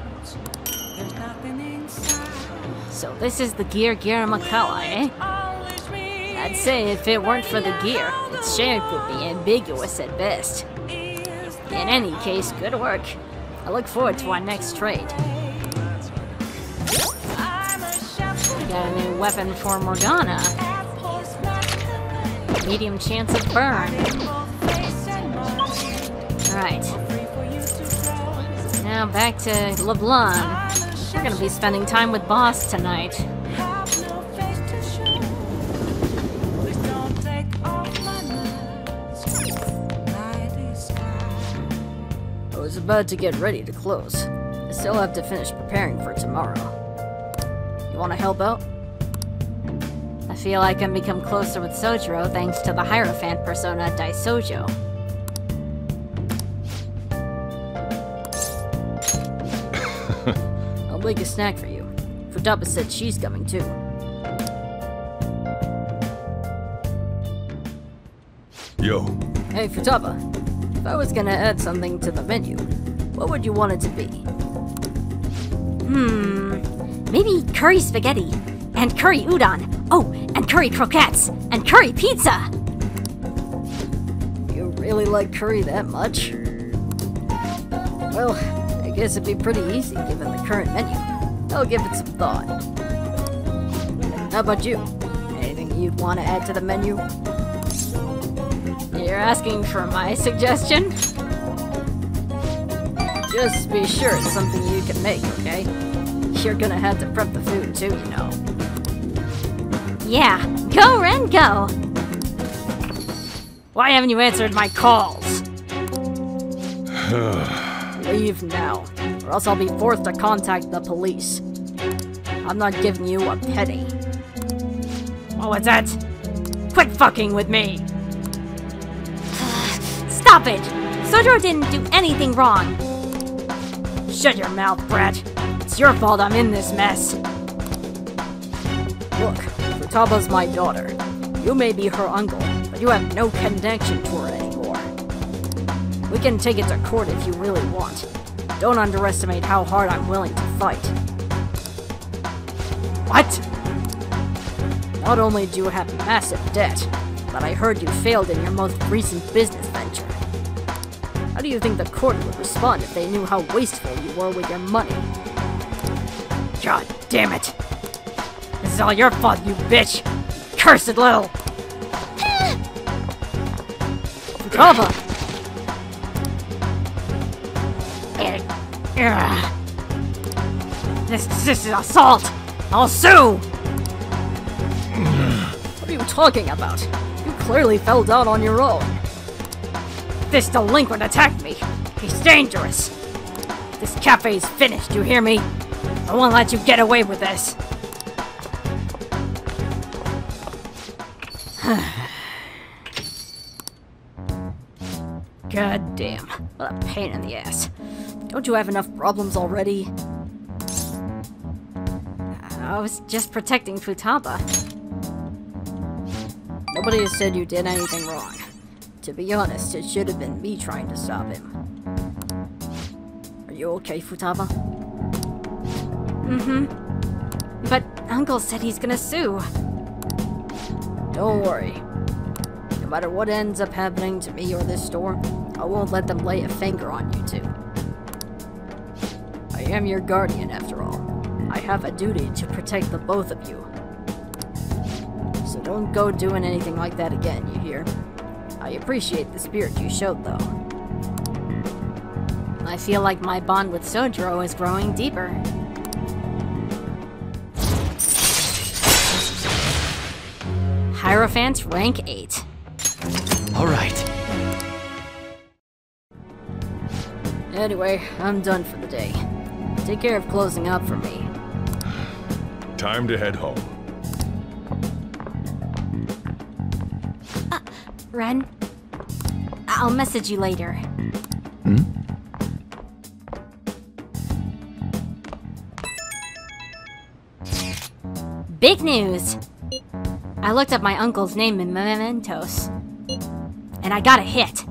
[SPEAKER 1] So this is the gear Makala, eh? I'd say if it weren't for the gear, its shape would be ambiguous at best. In any case, good work. I look forward to our next trade. We got a new weapon for Morgana. Medium chance of burn. Alright. Now back to LeBlanc. We're gonna be spending time with Boss tonight.
[SPEAKER 10] I was about to get ready to close. I still have to finish preparing for tomorrow. You wanna help out?
[SPEAKER 1] I feel I can become closer with Sojiro thanks to the Hierophant persona Daisojo.
[SPEAKER 10] I'll make a snack for you. Futaba said she's coming too.
[SPEAKER 5] Yo.
[SPEAKER 10] Hey Futaba, if I was gonna add something to the menu, what would you want it to be?
[SPEAKER 2] Maybe curry spaghetti, and curry udon, oh, and curry croquettes, and curry pizza!
[SPEAKER 10] You really like curry that much? Well, I guess it'd be pretty easy given the current menu. I'll give it some thought. How about you? Anything you'd want to add to the menu?
[SPEAKER 1] You're asking for my suggestion?
[SPEAKER 10] Just be sure it's something you can make, okay? You're gonna have to prep the food too, you know.
[SPEAKER 2] Yeah, go Ren, go!
[SPEAKER 1] Why haven't you answered my calls?
[SPEAKER 10] Leave now, or else I'll be forced to contact the police. I'm not giving you a penny.
[SPEAKER 1] What was that? Quit fucking with me!
[SPEAKER 2] Stop it! Sojiro didn't do anything wrong.
[SPEAKER 1] Shut your mouth, brat. It's your fault I'm in this mess.
[SPEAKER 10] Look, Futaba's my daughter. You may be her uncle, but you have no connection to her anymore. We can take it to court if you really want. Don't underestimate how hard I'm willing to fight.
[SPEAKER 1] What?
[SPEAKER 10] Not only do you have massive debt, but I heard you failed in your most recent business venture. How do you think the court would respond if they knew how wasteful you were with your money?
[SPEAKER 1] God damn it! This is all your fault, you bitch! Cursed little!
[SPEAKER 10] Futaba!
[SPEAKER 1] This is assault! I'll sue!
[SPEAKER 10] What are you talking about? You clearly fell down on your own.
[SPEAKER 1] This delinquent attacked me. He's dangerous. This cafe's finished, you hear me? I won't let you get away with this.
[SPEAKER 10] God damn, what a pain in the ass. Don't you have enough problems already?
[SPEAKER 1] I was just protecting Futaba.
[SPEAKER 10] Nobody has said you did anything wrong. To be honest, it should have been me trying to stop him. Are you okay, Futaba?
[SPEAKER 1] But Uncle said he's gonna sue.
[SPEAKER 10] Don't worry. No matter what ends up happening to me or this store, I won't let them lay a finger on you two. I am your guardian, after all. I have a duty to protect the both of you. So don't go doing anything like that again, you hear? I appreciate the spirit you showed, though. I
[SPEAKER 1] I feel like my bond with Sojiro is growing deeper. Hierophant Rank 8.
[SPEAKER 4] Alright.
[SPEAKER 10] Anyway, I'm done for the day. Take care of closing up for me.
[SPEAKER 3] Time to head home.
[SPEAKER 1] Ren? I'll message you later. Big news! I looked up my uncle's name in Mementos, and I got a hit.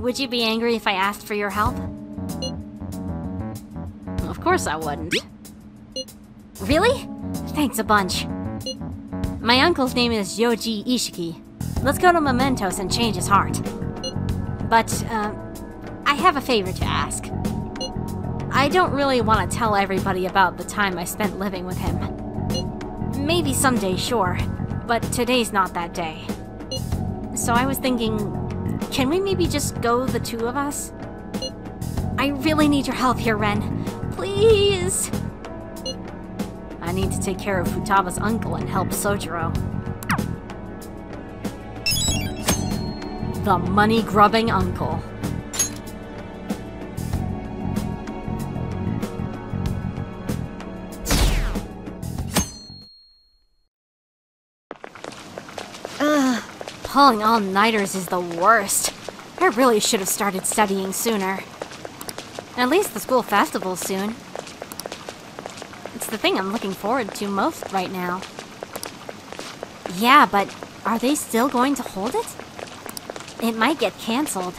[SPEAKER 1] Would you be angry if I asked for your help?
[SPEAKER 10] Of course I wouldn't.
[SPEAKER 1] Really? Thanks a bunch. My uncle's name is Yoji Ishiki. Let's go to Mementos and change his heart. But, I have a favor to ask. I don't really want to tell everybody about the time I spent living with him. Maybe someday, sure, but today's not that day. So I was thinking, can we maybe just go, the two of us? I really need your help here, Ren. Please! I need to take care of Futaba's uncle and help Sojiro. The money-grubbing uncle. Pulling all-nighters is the worst. I really should have started studying sooner. At least the school festival's soon. It's the thing I'm looking forward to most right now. Yeah, but are they still going to hold it? It might get cancelled.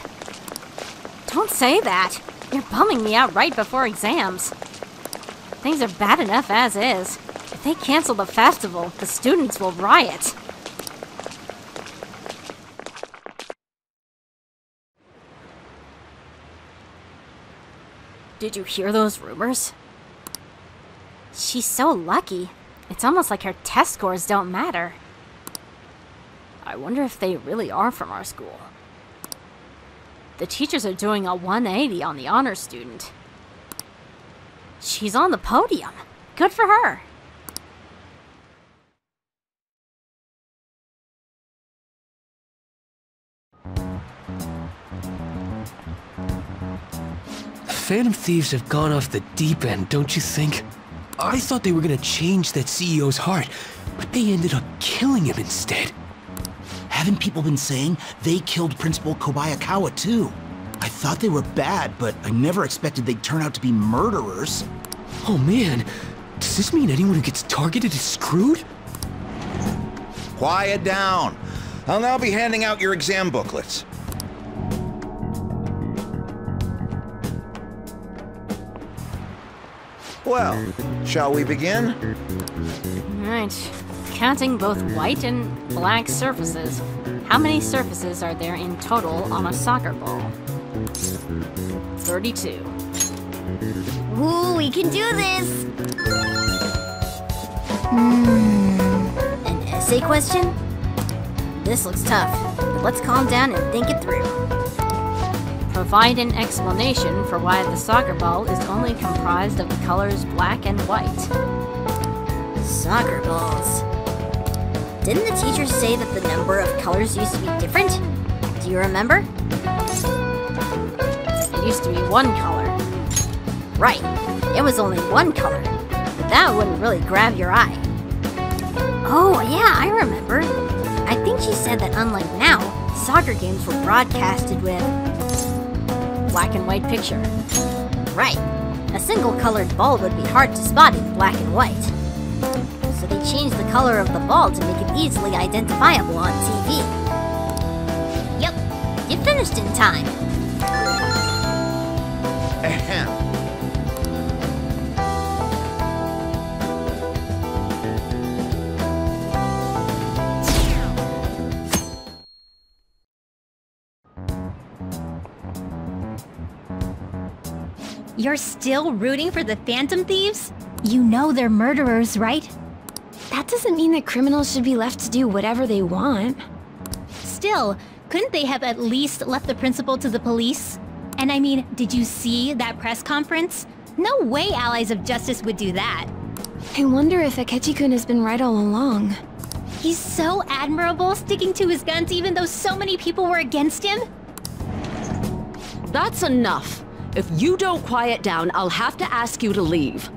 [SPEAKER 1] Don't say that! You're bumming me out right before exams. Things are bad enough as is. If they cancel the festival, the students will riot. Did you hear those rumors? She's so lucky. It's almost like her test scores don't matter. I wonder if they really are from our school. The teachers are doing a 180 on the honor student. She's on the podium. Good for her.
[SPEAKER 4] Phantom Thieves have gone off the deep end, don't you think? I thought they were gonna change that CEO's heart, but they ended up killing him instead.
[SPEAKER 11] Haven't people been saying they killed Principal Kobayakawa too? I thought they were bad, but I never expected they'd turn out to be murderers.
[SPEAKER 4] Oh man, does this mean anyone who gets targeted is screwed?
[SPEAKER 12] Quiet down. I'll now be handing out your exam booklets. Well, shall we begin?
[SPEAKER 1] Right. Counting both white and black surfaces. How many surfaces are there in total on a soccer ball? 32.
[SPEAKER 2] Ooh, we can do this!
[SPEAKER 10] An essay question? This looks tough, but let's calm down and think it through.
[SPEAKER 1] Provide an explanation for why the soccer ball is only comprised of the colors black and white.
[SPEAKER 10] Soccer balls. Didn't the teacher say that the number of colors used to be different? Do you remember?
[SPEAKER 1] It used to be one color.
[SPEAKER 10] Right. It was only one color. But that wouldn't really grab your eye. Oh, yeah, I remember. I think she said that unlike now, soccer games were broadcasted with
[SPEAKER 1] black and white picture.
[SPEAKER 10] Right. A single colored ball would be hard to spot in black and white. So they changed the color of the ball to make it easily identifiable on TV. Yep, you finished in time.
[SPEAKER 12] Ahem.
[SPEAKER 13] You're still rooting for the Phantom Thieves?
[SPEAKER 8] You know they're murderers, right? That doesn't mean that criminals should be left to do whatever they want.
[SPEAKER 13] Still, couldn't they have at least left the principal to the police? And I mean, did you see that press conference? No way Allies of Justice would do that.
[SPEAKER 8] I wonder if Akechi-kun has been right all along.
[SPEAKER 13] He's so admirable, sticking to his guns even though so many people were against him.
[SPEAKER 14] That's enough. If you don't quiet down, I'll have to ask you to leave.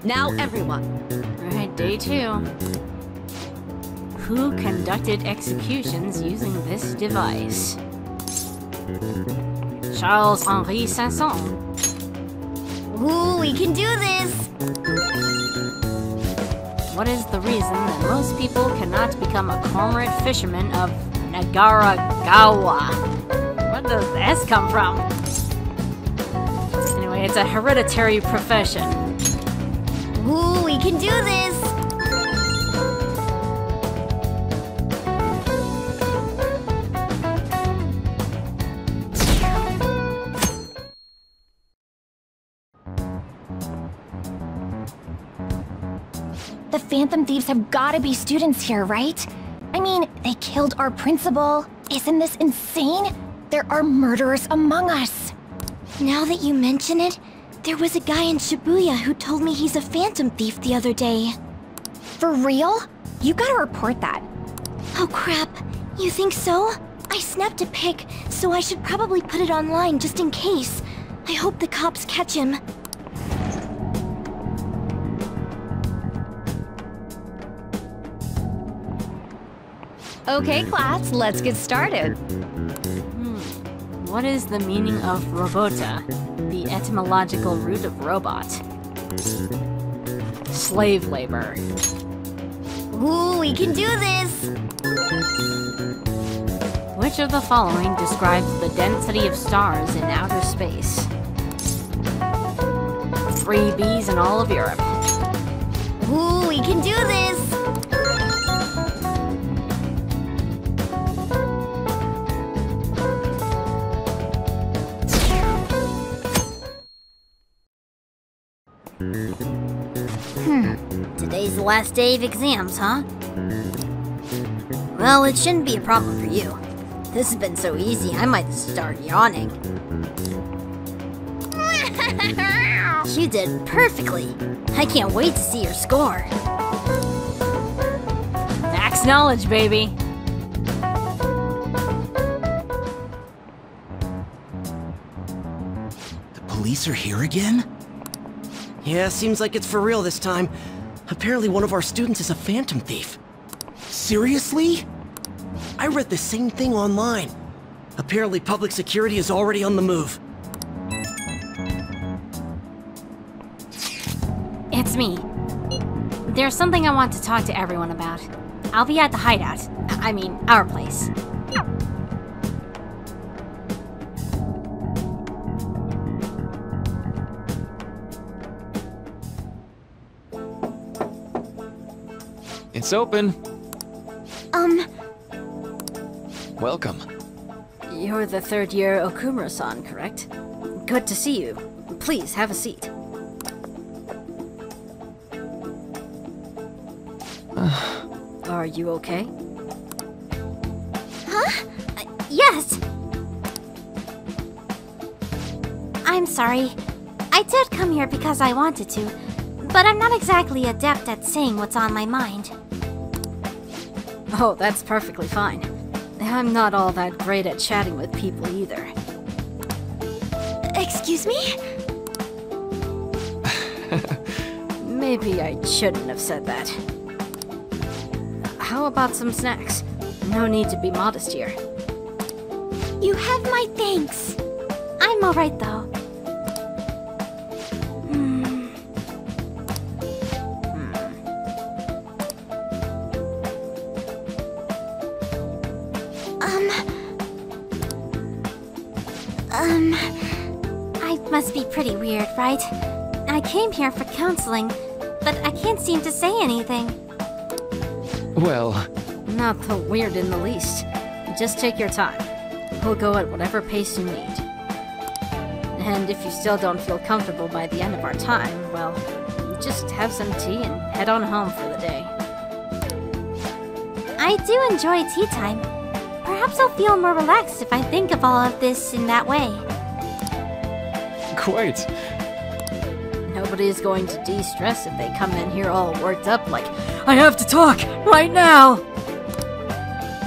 [SPEAKER 14] Now, everyone.
[SPEAKER 1] Right, day 2. Who conducted executions using this device? Charles-Henri Sanson.
[SPEAKER 2] Ooh, we can do this!
[SPEAKER 1] What is the reason that most people cannot become a cormorant fisherman of Nagaragawa? Where does the S come from? Anyway, it's a hereditary profession.
[SPEAKER 2] Ooh, we can do this!
[SPEAKER 6] The Phantom Thieves have gotta be students here, right? I mean, they killed our principal. Isn't this insane? There are murderers among us.
[SPEAKER 2] Now that you mention it, there was a guy in Shibuya who told me he's a Phantom Thief the other day.
[SPEAKER 6] For real? You gotta report that.
[SPEAKER 2] Oh crap, you think so? I snapped a pic, so I should probably put it online just in case. I hope the cops catch him.
[SPEAKER 13] Okay, class, let's get started.
[SPEAKER 1] What is the meaning of robota, the etymological root of robot? Slave labor.
[SPEAKER 2] Ooh, we can do this!
[SPEAKER 1] Which of the following describes the density of stars in outer space? 3 Bs in all of Europe.
[SPEAKER 2] Ooh, we can do this! Today's the last day of exams, huh? Well, it shouldn't be a problem for you. This has been so easy, I might start yawning. You did perfectly. I can't wait to see your score.
[SPEAKER 1] Max knowledge, baby.
[SPEAKER 11] The police are here again?
[SPEAKER 9] Yeah, seems like it's for real this time. Apparently one of our students is a Phantom Thief.
[SPEAKER 11] Seriously?
[SPEAKER 9] I read the same thing online. Apparently public security is already on the move.
[SPEAKER 1] It's me. There's something I want to talk to everyone about. I'll be at the hideout. I mean, our place.
[SPEAKER 15] It's open. Welcome.
[SPEAKER 10] You're the 3rd year Okumura-san, correct? Good to see you. Please, have a seat. Are you okay?
[SPEAKER 2] Huh? Yes! I'm sorry. I did come here because I wanted to, but I'm not exactly adept at saying what's on my mind.
[SPEAKER 10] Oh, that's perfectly fine. I'm not all that great at chatting with people either.
[SPEAKER 2] Excuse me?
[SPEAKER 10] Maybe I shouldn't have said that. How about some snacks? No need to be modest here.
[SPEAKER 2] You have my thanks. I'm alright though. I must be pretty weird, right? I came here for counseling, but I can't seem to say anything.
[SPEAKER 15] Well...
[SPEAKER 10] Not the weird in the least. Just take your time. We'll go at whatever pace you need. And if you still don't feel comfortable by the end of our time, well, just have some tea and head on home for the day.
[SPEAKER 2] I do enjoy tea time. Perhaps I'll feel more relaxed if I think of all of this in that way.
[SPEAKER 15] Quite.
[SPEAKER 10] Nobody's going to de-stress if they come in here all worked up like, I have to talk right now!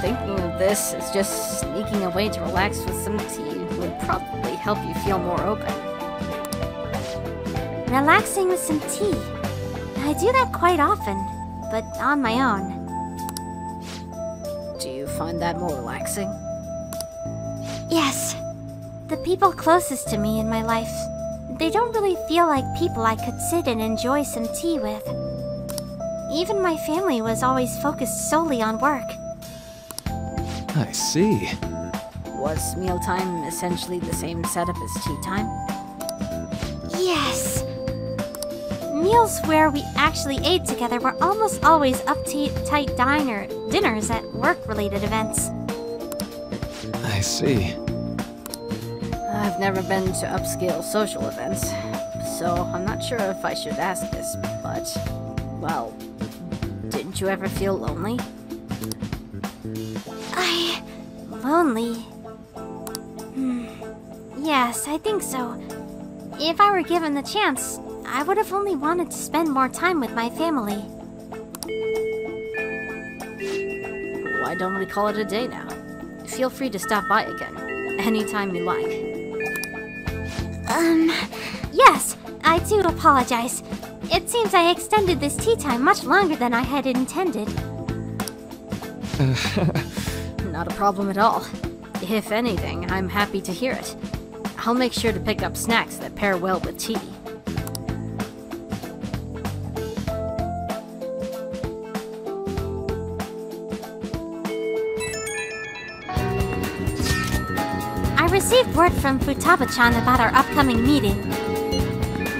[SPEAKER 10] Thinking of this as just sneaking away to relax with some tea would probably help you feel more open.
[SPEAKER 2] Relaxing with some tea. I do that quite often, but on my own.
[SPEAKER 10] Do you find that more relaxing?
[SPEAKER 2] Yes. The people closest to me in my life, they don't really feel like people I could sit and enjoy some tea with. Even my family was always focused solely on work.
[SPEAKER 15] I see.
[SPEAKER 10] Was mealtime essentially the same setup as tea time?
[SPEAKER 2] Yes. Meals where we actually ate together were almost always uptight dinners at work-related events.
[SPEAKER 15] I see.
[SPEAKER 10] I've never been to upscale social events, so I'm not sure if I should ask this, but, well, didn't you ever feel lonely?
[SPEAKER 2] Lonely? Yes, I think so. If I were given the chance, I would have only wanted to spend more time with my family.
[SPEAKER 10] Why don't we call it a day now? Feel free to stop by again, anytime you like.
[SPEAKER 2] Yes, I do apologize. It seems I extended this tea time much longer than I had intended.
[SPEAKER 10] Not a problem at all. If anything, I'm happy to hear it. I'll make sure to pick up snacks that pair well with tea.
[SPEAKER 2] I received word from Futaba-chan about our upcoming meeting.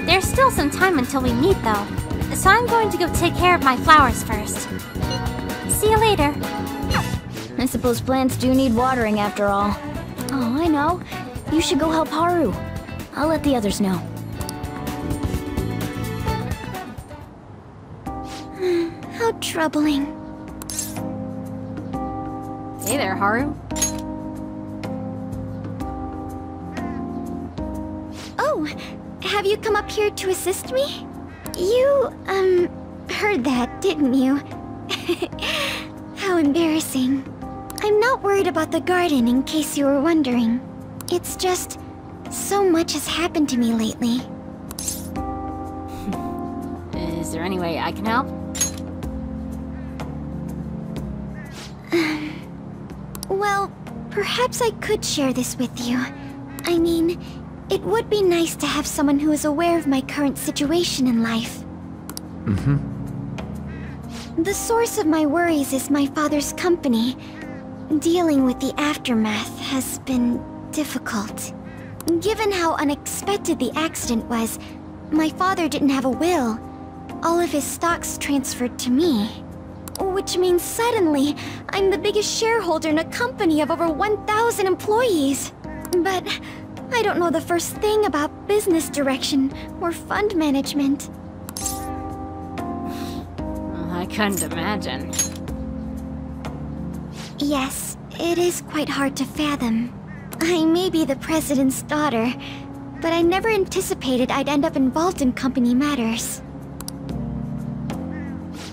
[SPEAKER 2] There's still some time until we meet, though, so I'm going to go take care of my flowers first. See you later.
[SPEAKER 8] I suppose plants do need watering after all. Oh, I know. You should go help Haru. I'll let the others know.
[SPEAKER 6] How troubling.
[SPEAKER 10] Hey there, Haru.
[SPEAKER 6] Oh, have you come up here to assist me? You, heard that, didn't you? How embarrassing. I'm not worried about the garden, in case you were wondering. It's just, so much has happened to me lately.
[SPEAKER 10] Is there any way I can help?
[SPEAKER 6] Well, perhaps I could share this with you. I mean, it would be nice to have someone who is aware of my current situation in life. The source of my worries is my father's company. Dealing with the aftermath has been difficult. Given how unexpected the accident was, my father didn't have a will. All of his stocks transferred to me. Which means suddenly, I'm the biggest shareholder in a company of over 1,000 employees. But I don't know the first thing about business direction or fund management.
[SPEAKER 10] I couldn't imagine.
[SPEAKER 6] Yes, it is quite hard to fathom. I may be the president's daughter, but I never anticipated I'd end up involved in company matters.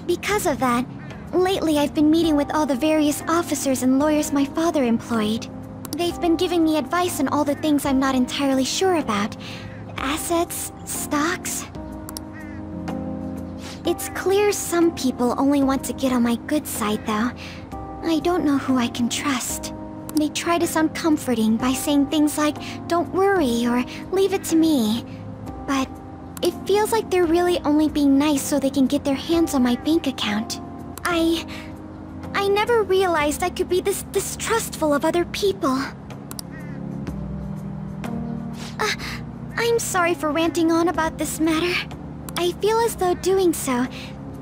[SPEAKER 6] Because of that, lately I've been meeting with all the various officers and lawyers my father employed. They've been giving me advice on all the things I'm not entirely sure about. Assets, stocks. It's clear some people only want to get on my good side, though. I don't know who I can trust. They try to sound comforting by saying things like, "Don't worry," or "Leave it to me." But it feels like they're really only being nice so they can get their hands on my bank account. I never realized I could be this distrustful of other people. I'm sorry for ranting on about this matter. I feel as though doing so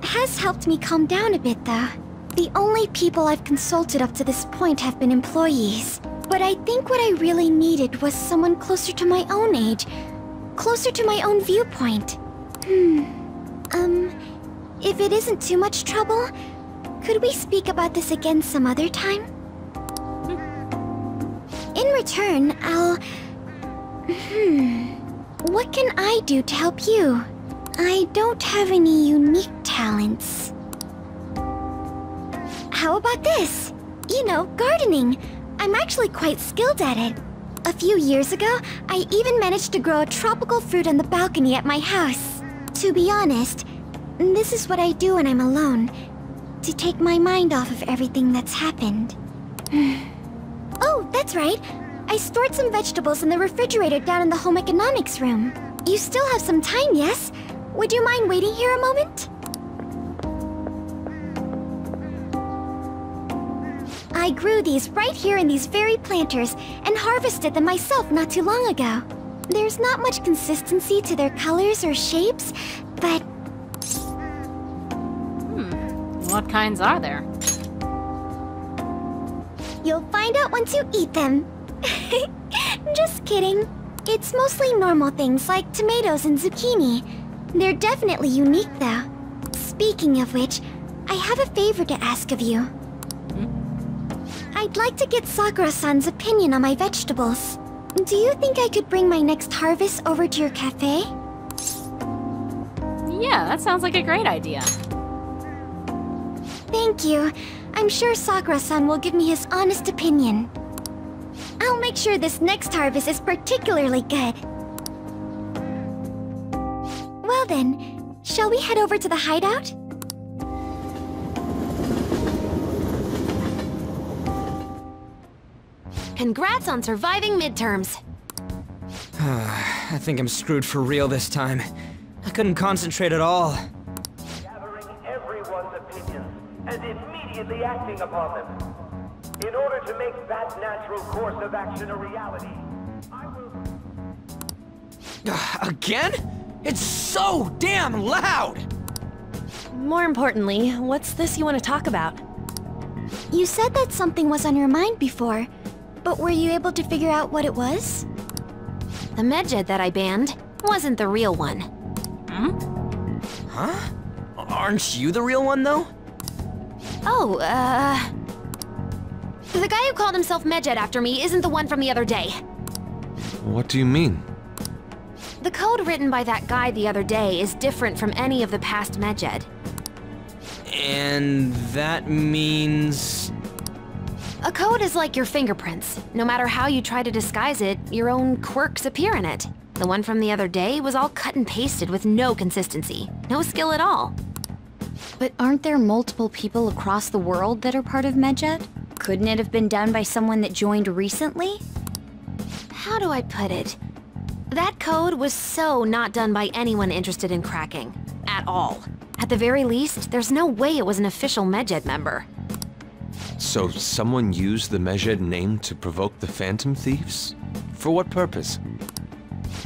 [SPEAKER 6] has helped me calm down a bit, though. The only people I've consulted up to this point have been employees. But I think what I really needed was someone closer to my own age. Closer to my own viewpoint. If it isn't too much trouble, Could we speak about this again some other time? In return, I'll... What can I do to help you? I don't have any unique talents. How about this? You know, gardening. I'm actually quite skilled at it. A few years ago, I even managed to grow a tropical fruit on the balcony at my house. To be honest, this is what I do when I'm alone, to take my mind off of everything that's happened. Oh, that's right. I stored some vegetables in the refrigerator down in the home economics room. You still have some time, yes? Would you mind waiting here a moment? I grew these right here in these very planters and harvested them myself not too long ago. There's not much consistency to their colors or shapes, but...
[SPEAKER 1] What kinds are there?
[SPEAKER 6] You'll find out once you eat them. Just kidding. It's mostly normal things like tomatoes and zucchini. They're definitely unique though. Speaking of which, I have a favor to ask of you. I'd like to get Sakura-san's opinion on my vegetables. Do you think I could bring my next harvest over to your cafe?
[SPEAKER 1] Yeah, that sounds like a great idea.
[SPEAKER 6] Thank you. I'm sure Sakura-san will give me his honest opinion. I'll make sure this next harvest is particularly good. Well then, shall we head over to the hideout?
[SPEAKER 16] Congrats on surviving midterms.
[SPEAKER 17] I think I'm screwed for real this time. I couldn't concentrate at all.
[SPEAKER 18] Gathering everyone's opinions and immediately acting upon them. In order to make that natural course of action a reality, I will...
[SPEAKER 17] Again? It's so damn loud!
[SPEAKER 16] More importantly, what's this you want to talk about?
[SPEAKER 6] You said that something was on your mind before, but were you able to figure out what it was?
[SPEAKER 16] The Medjed that I banned wasn't the real one.
[SPEAKER 17] Huh? Aren't you the real one, though?
[SPEAKER 16] Oh, the guy who called himself Medjed after me isn't the one from the other day.
[SPEAKER 15] What do you mean?
[SPEAKER 16] The code written by that guy the other day is different from any of the past Medjed.
[SPEAKER 17] And that means...
[SPEAKER 16] A code is like your fingerprints. No matter how you try to disguise it, your own quirks appear in it. The one from the other day was all cut and pasted with no consistency. No skill at all.
[SPEAKER 8] But aren't there multiple people across the world that are part of Medjed? Couldn't it have been done by someone that joined recently?
[SPEAKER 16] How do I put it? That code was so not done by anyone interested in cracking. At all. At the very least, there's no way it was an official Medjed member.
[SPEAKER 15] So someone used the Medjed name to provoke the Phantom Thieves? For what purpose?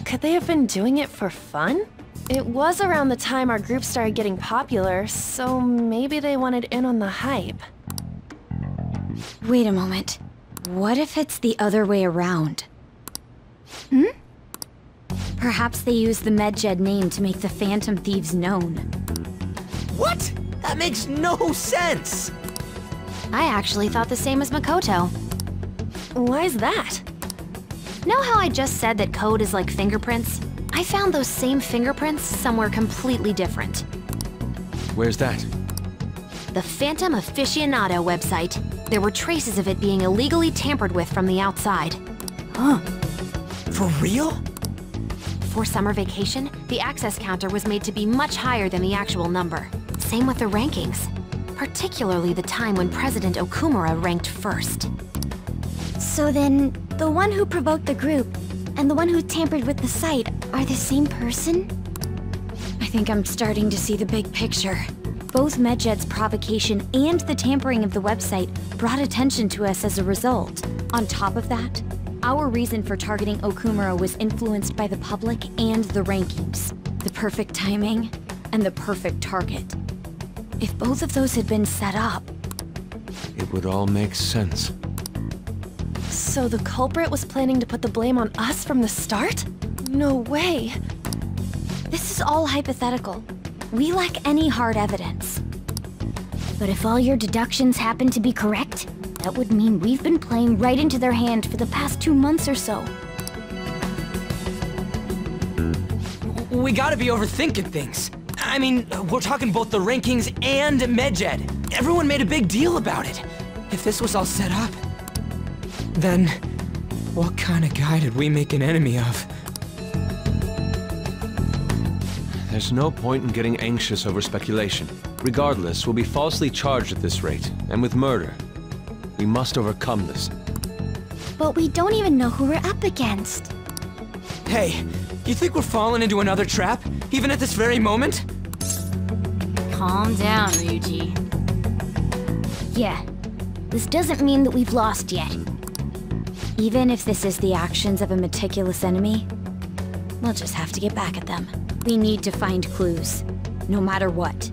[SPEAKER 19] Could they have been doing it for fun? It was around the time our group started getting popular, so maybe they wanted in on the hype.
[SPEAKER 8] Wait a moment. What if it's the other way around? Perhaps they used the Medjed name to make the Phantom Thieves known.
[SPEAKER 17] What? That makes no sense!
[SPEAKER 16] I actually thought the same as Makoto.
[SPEAKER 19] Why's that?
[SPEAKER 16] Know how I just said that code is like fingerprints? I found those same fingerprints somewhere completely different.
[SPEAKER 15] Where's that?
[SPEAKER 16] The Phantom Aficionado website. There were traces of it being illegally tampered with from the outside.
[SPEAKER 17] Huh? For real?
[SPEAKER 16] For summer vacation, the access counter was made to be much higher than the actual number. Same with the rankings. Particularly the time when President Okumura ranked first.
[SPEAKER 6] So then, the one who provoked the group and the one who tampered with the site are the same person?
[SPEAKER 8] I think I'm starting to see the big picture. Both Medjed's provocation and the tampering of the website brought attention to us as a result. On top of that, our reason for targeting Okumura was influenced by the public and the rankings. The perfect timing and the perfect target. If both of those had been set up...
[SPEAKER 15] It would all make sense.
[SPEAKER 19] So the culprit was planning to put the blame on us from the start? No way.
[SPEAKER 8] This is all hypothetical. We lack any hard evidence. But if all your deductions happen to be correct, that would mean we've been playing right into their hand for the past 2 months or so.
[SPEAKER 17] We gotta be overthinking things. I mean, we're talking both the rankings and Medjed. Everyone made a big deal about it. If this was all set up, then what kind of guy did we make an enemy of?
[SPEAKER 15] There's no point in getting anxious over speculation. Regardless, we'll be falsely charged at this rate, and with murder. We must overcome this.
[SPEAKER 6] But we don't even know who we're up against.
[SPEAKER 17] Hey, you think we're falling into another trap, even at this very moment?
[SPEAKER 1] Calm down, Ryuji.
[SPEAKER 8] Yeah, this doesn't mean that we've lost yet. Even if this is the actions of a meticulous enemy, we'll just have to get back at them. We need to find clues, no matter what.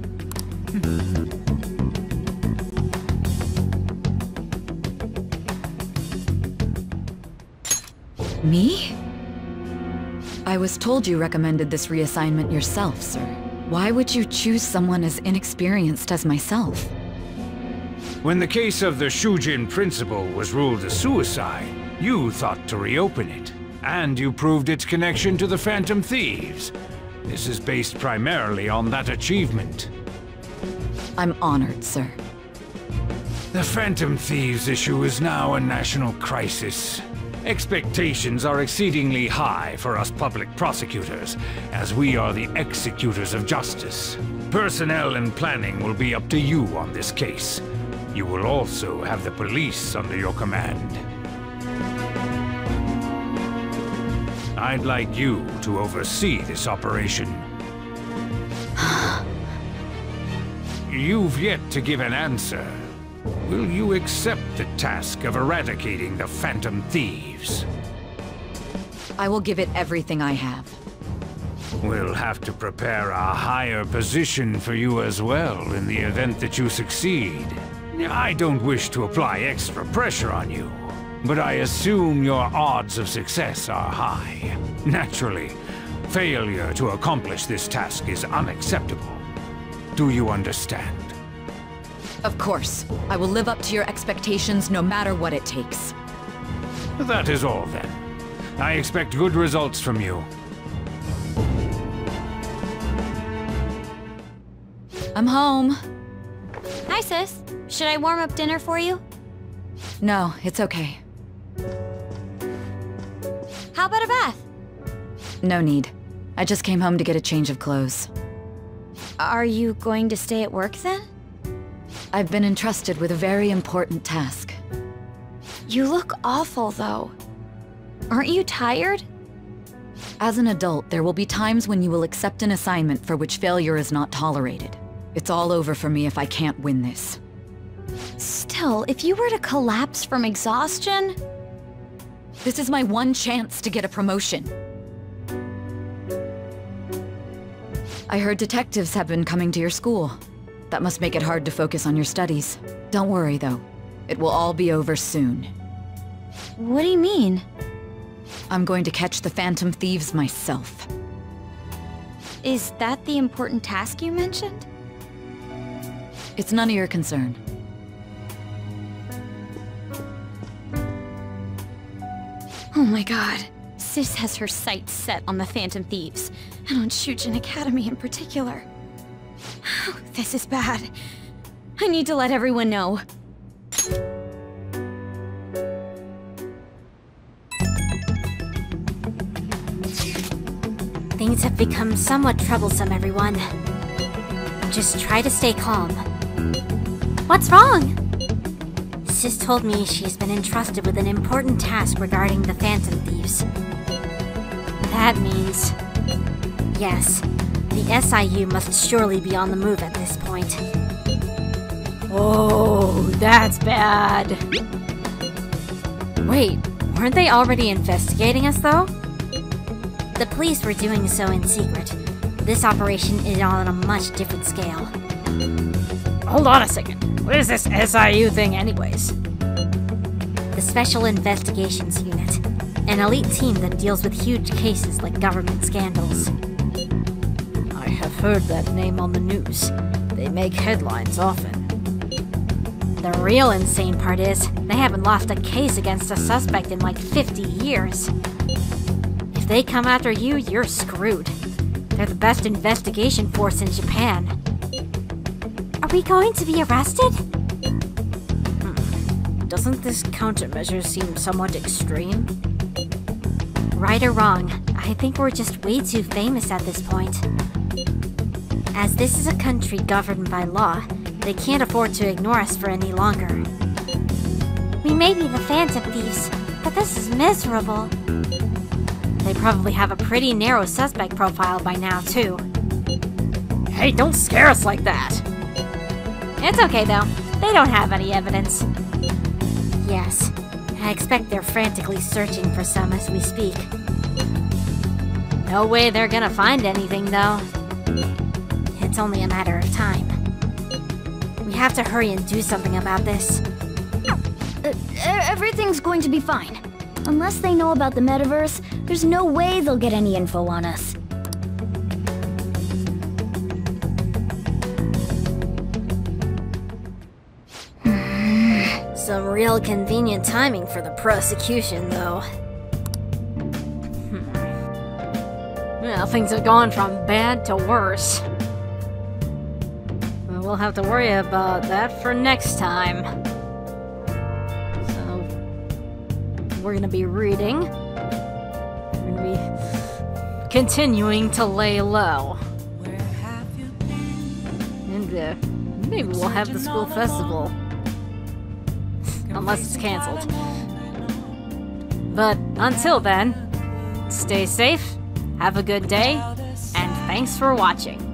[SPEAKER 20] Me? I was told you recommended this reassignment yourself, sir. Why would you choose someone as inexperienced as myself?
[SPEAKER 21] When the case of the Shujin principal was ruled a suicide, you thought to reopen it. And you proved its connection to the Phantom Thieves. This is based primarily on that achievement.
[SPEAKER 20] I'm honored, sir.
[SPEAKER 21] The Phantom Thieves issue is now a national crisis. Expectations are exceedingly high for us public prosecutors, as we are the executors of justice. Personnel and planning will be up to you on this case. You will also have the police under your command. I'd like you to oversee this operation. You've yet to give an answer. Will you accept the task of eradicating the Phantom Thieves?
[SPEAKER 20] I will give it everything I have.
[SPEAKER 21] We'll have to prepare a higher position for you as well in the event that you succeed. I don't wish to apply extra pressure on you, but I assume your odds of success are high. Naturally, failure to accomplish this task is unacceptable. Do you understand?
[SPEAKER 20] Of course. I will live up to your expectations no matter what it takes.
[SPEAKER 21] That is all then. I expect good results from you.
[SPEAKER 20] I'm home.
[SPEAKER 2] Hi, sis. Should I warm up dinner for you?
[SPEAKER 20] No, it's okay.
[SPEAKER 2] How about a bath?
[SPEAKER 20] No need. I just came home to get a change of clothes.
[SPEAKER 8] Are you going to stay at work then?
[SPEAKER 20] I've been entrusted with a very important task.
[SPEAKER 8] You look awful, though. Aren't you tired?
[SPEAKER 20] As an adult, there will be times when you will accept an assignment for which failure is not tolerated. It's all over for me if I can't win this.
[SPEAKER 8] Still, if you were to collapse from exhaustion...
[SPEAKER 20] This is my one chance to get a promotion. I heard detectives have been coming to your school. That must make it hard to focus on your studies. Don't worry, though. It will all be over soon.
[SPEAKER 8] What do you mean?
[SPEAKER 20] I'm going to catch the Phantom Thieves myself.
[SPEAKER 8] Is that the important task you mentioned?
[SPEAKER 20] It's none of your concern.
[SPEAKER 8] Oh my god. Sis has her sights set on the Phantom Thieves, and on Shujin Academy in particular. This is bad. I need to let everyone know.
[SPEAKER 2] Things have become somewhat troublesome, everyone. Just try to stay calm. What's wrong? Sis told me she's been entrusted with an important task regarding the Phantom Thieves. That means... yes, the SIU must surely be on the move at this point.
[SPEAKER 1] Oh, that's bad. Wait, weren't they already investigating us, though?
[SPEAKER 2] The police were doing so in secret. This operation is on a much different scale.
[SPEAKER 1] Hold on a second. What is this SIU thing anyways?
[SPEAKER 2] The Special Investigations Unit. An elite team that deals with huge cases like government scandals.
[SPEAKER 1] I have heard that name on the news. They make headlines often. The real insane part is, they haven't lost a case against a suspect in like 50 years. If they come after you, you're screwed. They're the best investigation force in Japan.
[SPEAKER 2] Are we going to be arrested?
[SPEAKER 1] Doesn't this countermeasure seem somewhat extreme? Right or wrong, I think we're just way too famous at this point. As this is a country governed by law, they can't afford to ignore us for any longer.
[SPEAKER 2] We may be the Phantom Thieves, but this is miserable.
[SPEAKER 1] They probably have a pretty narrow suspect profile by now, too. Hey, don't scare us like that! It's okay, though. They don't have any evidence. Yes, I expect they're frantically searching for some as we speak. No way they're gonna find anything, though. It's only a matter of time. We have to hurry and do something about this.
[SPEAKER 8] Everything's going to be fine. Unless they know about the metaverse, there's no way they'll get any info on us.
[SPEAKER 1] Some real convenient timing for the prosecution, though. Well, things have gone from bad to worse. We'll have to worry about that for next time. So, we're gonna be reading. We're gonna be continuing to lay low. And maybe we'll have the school festival. Unless it's cancelled. But until then, stay safe, have a good day, and thanks for watching.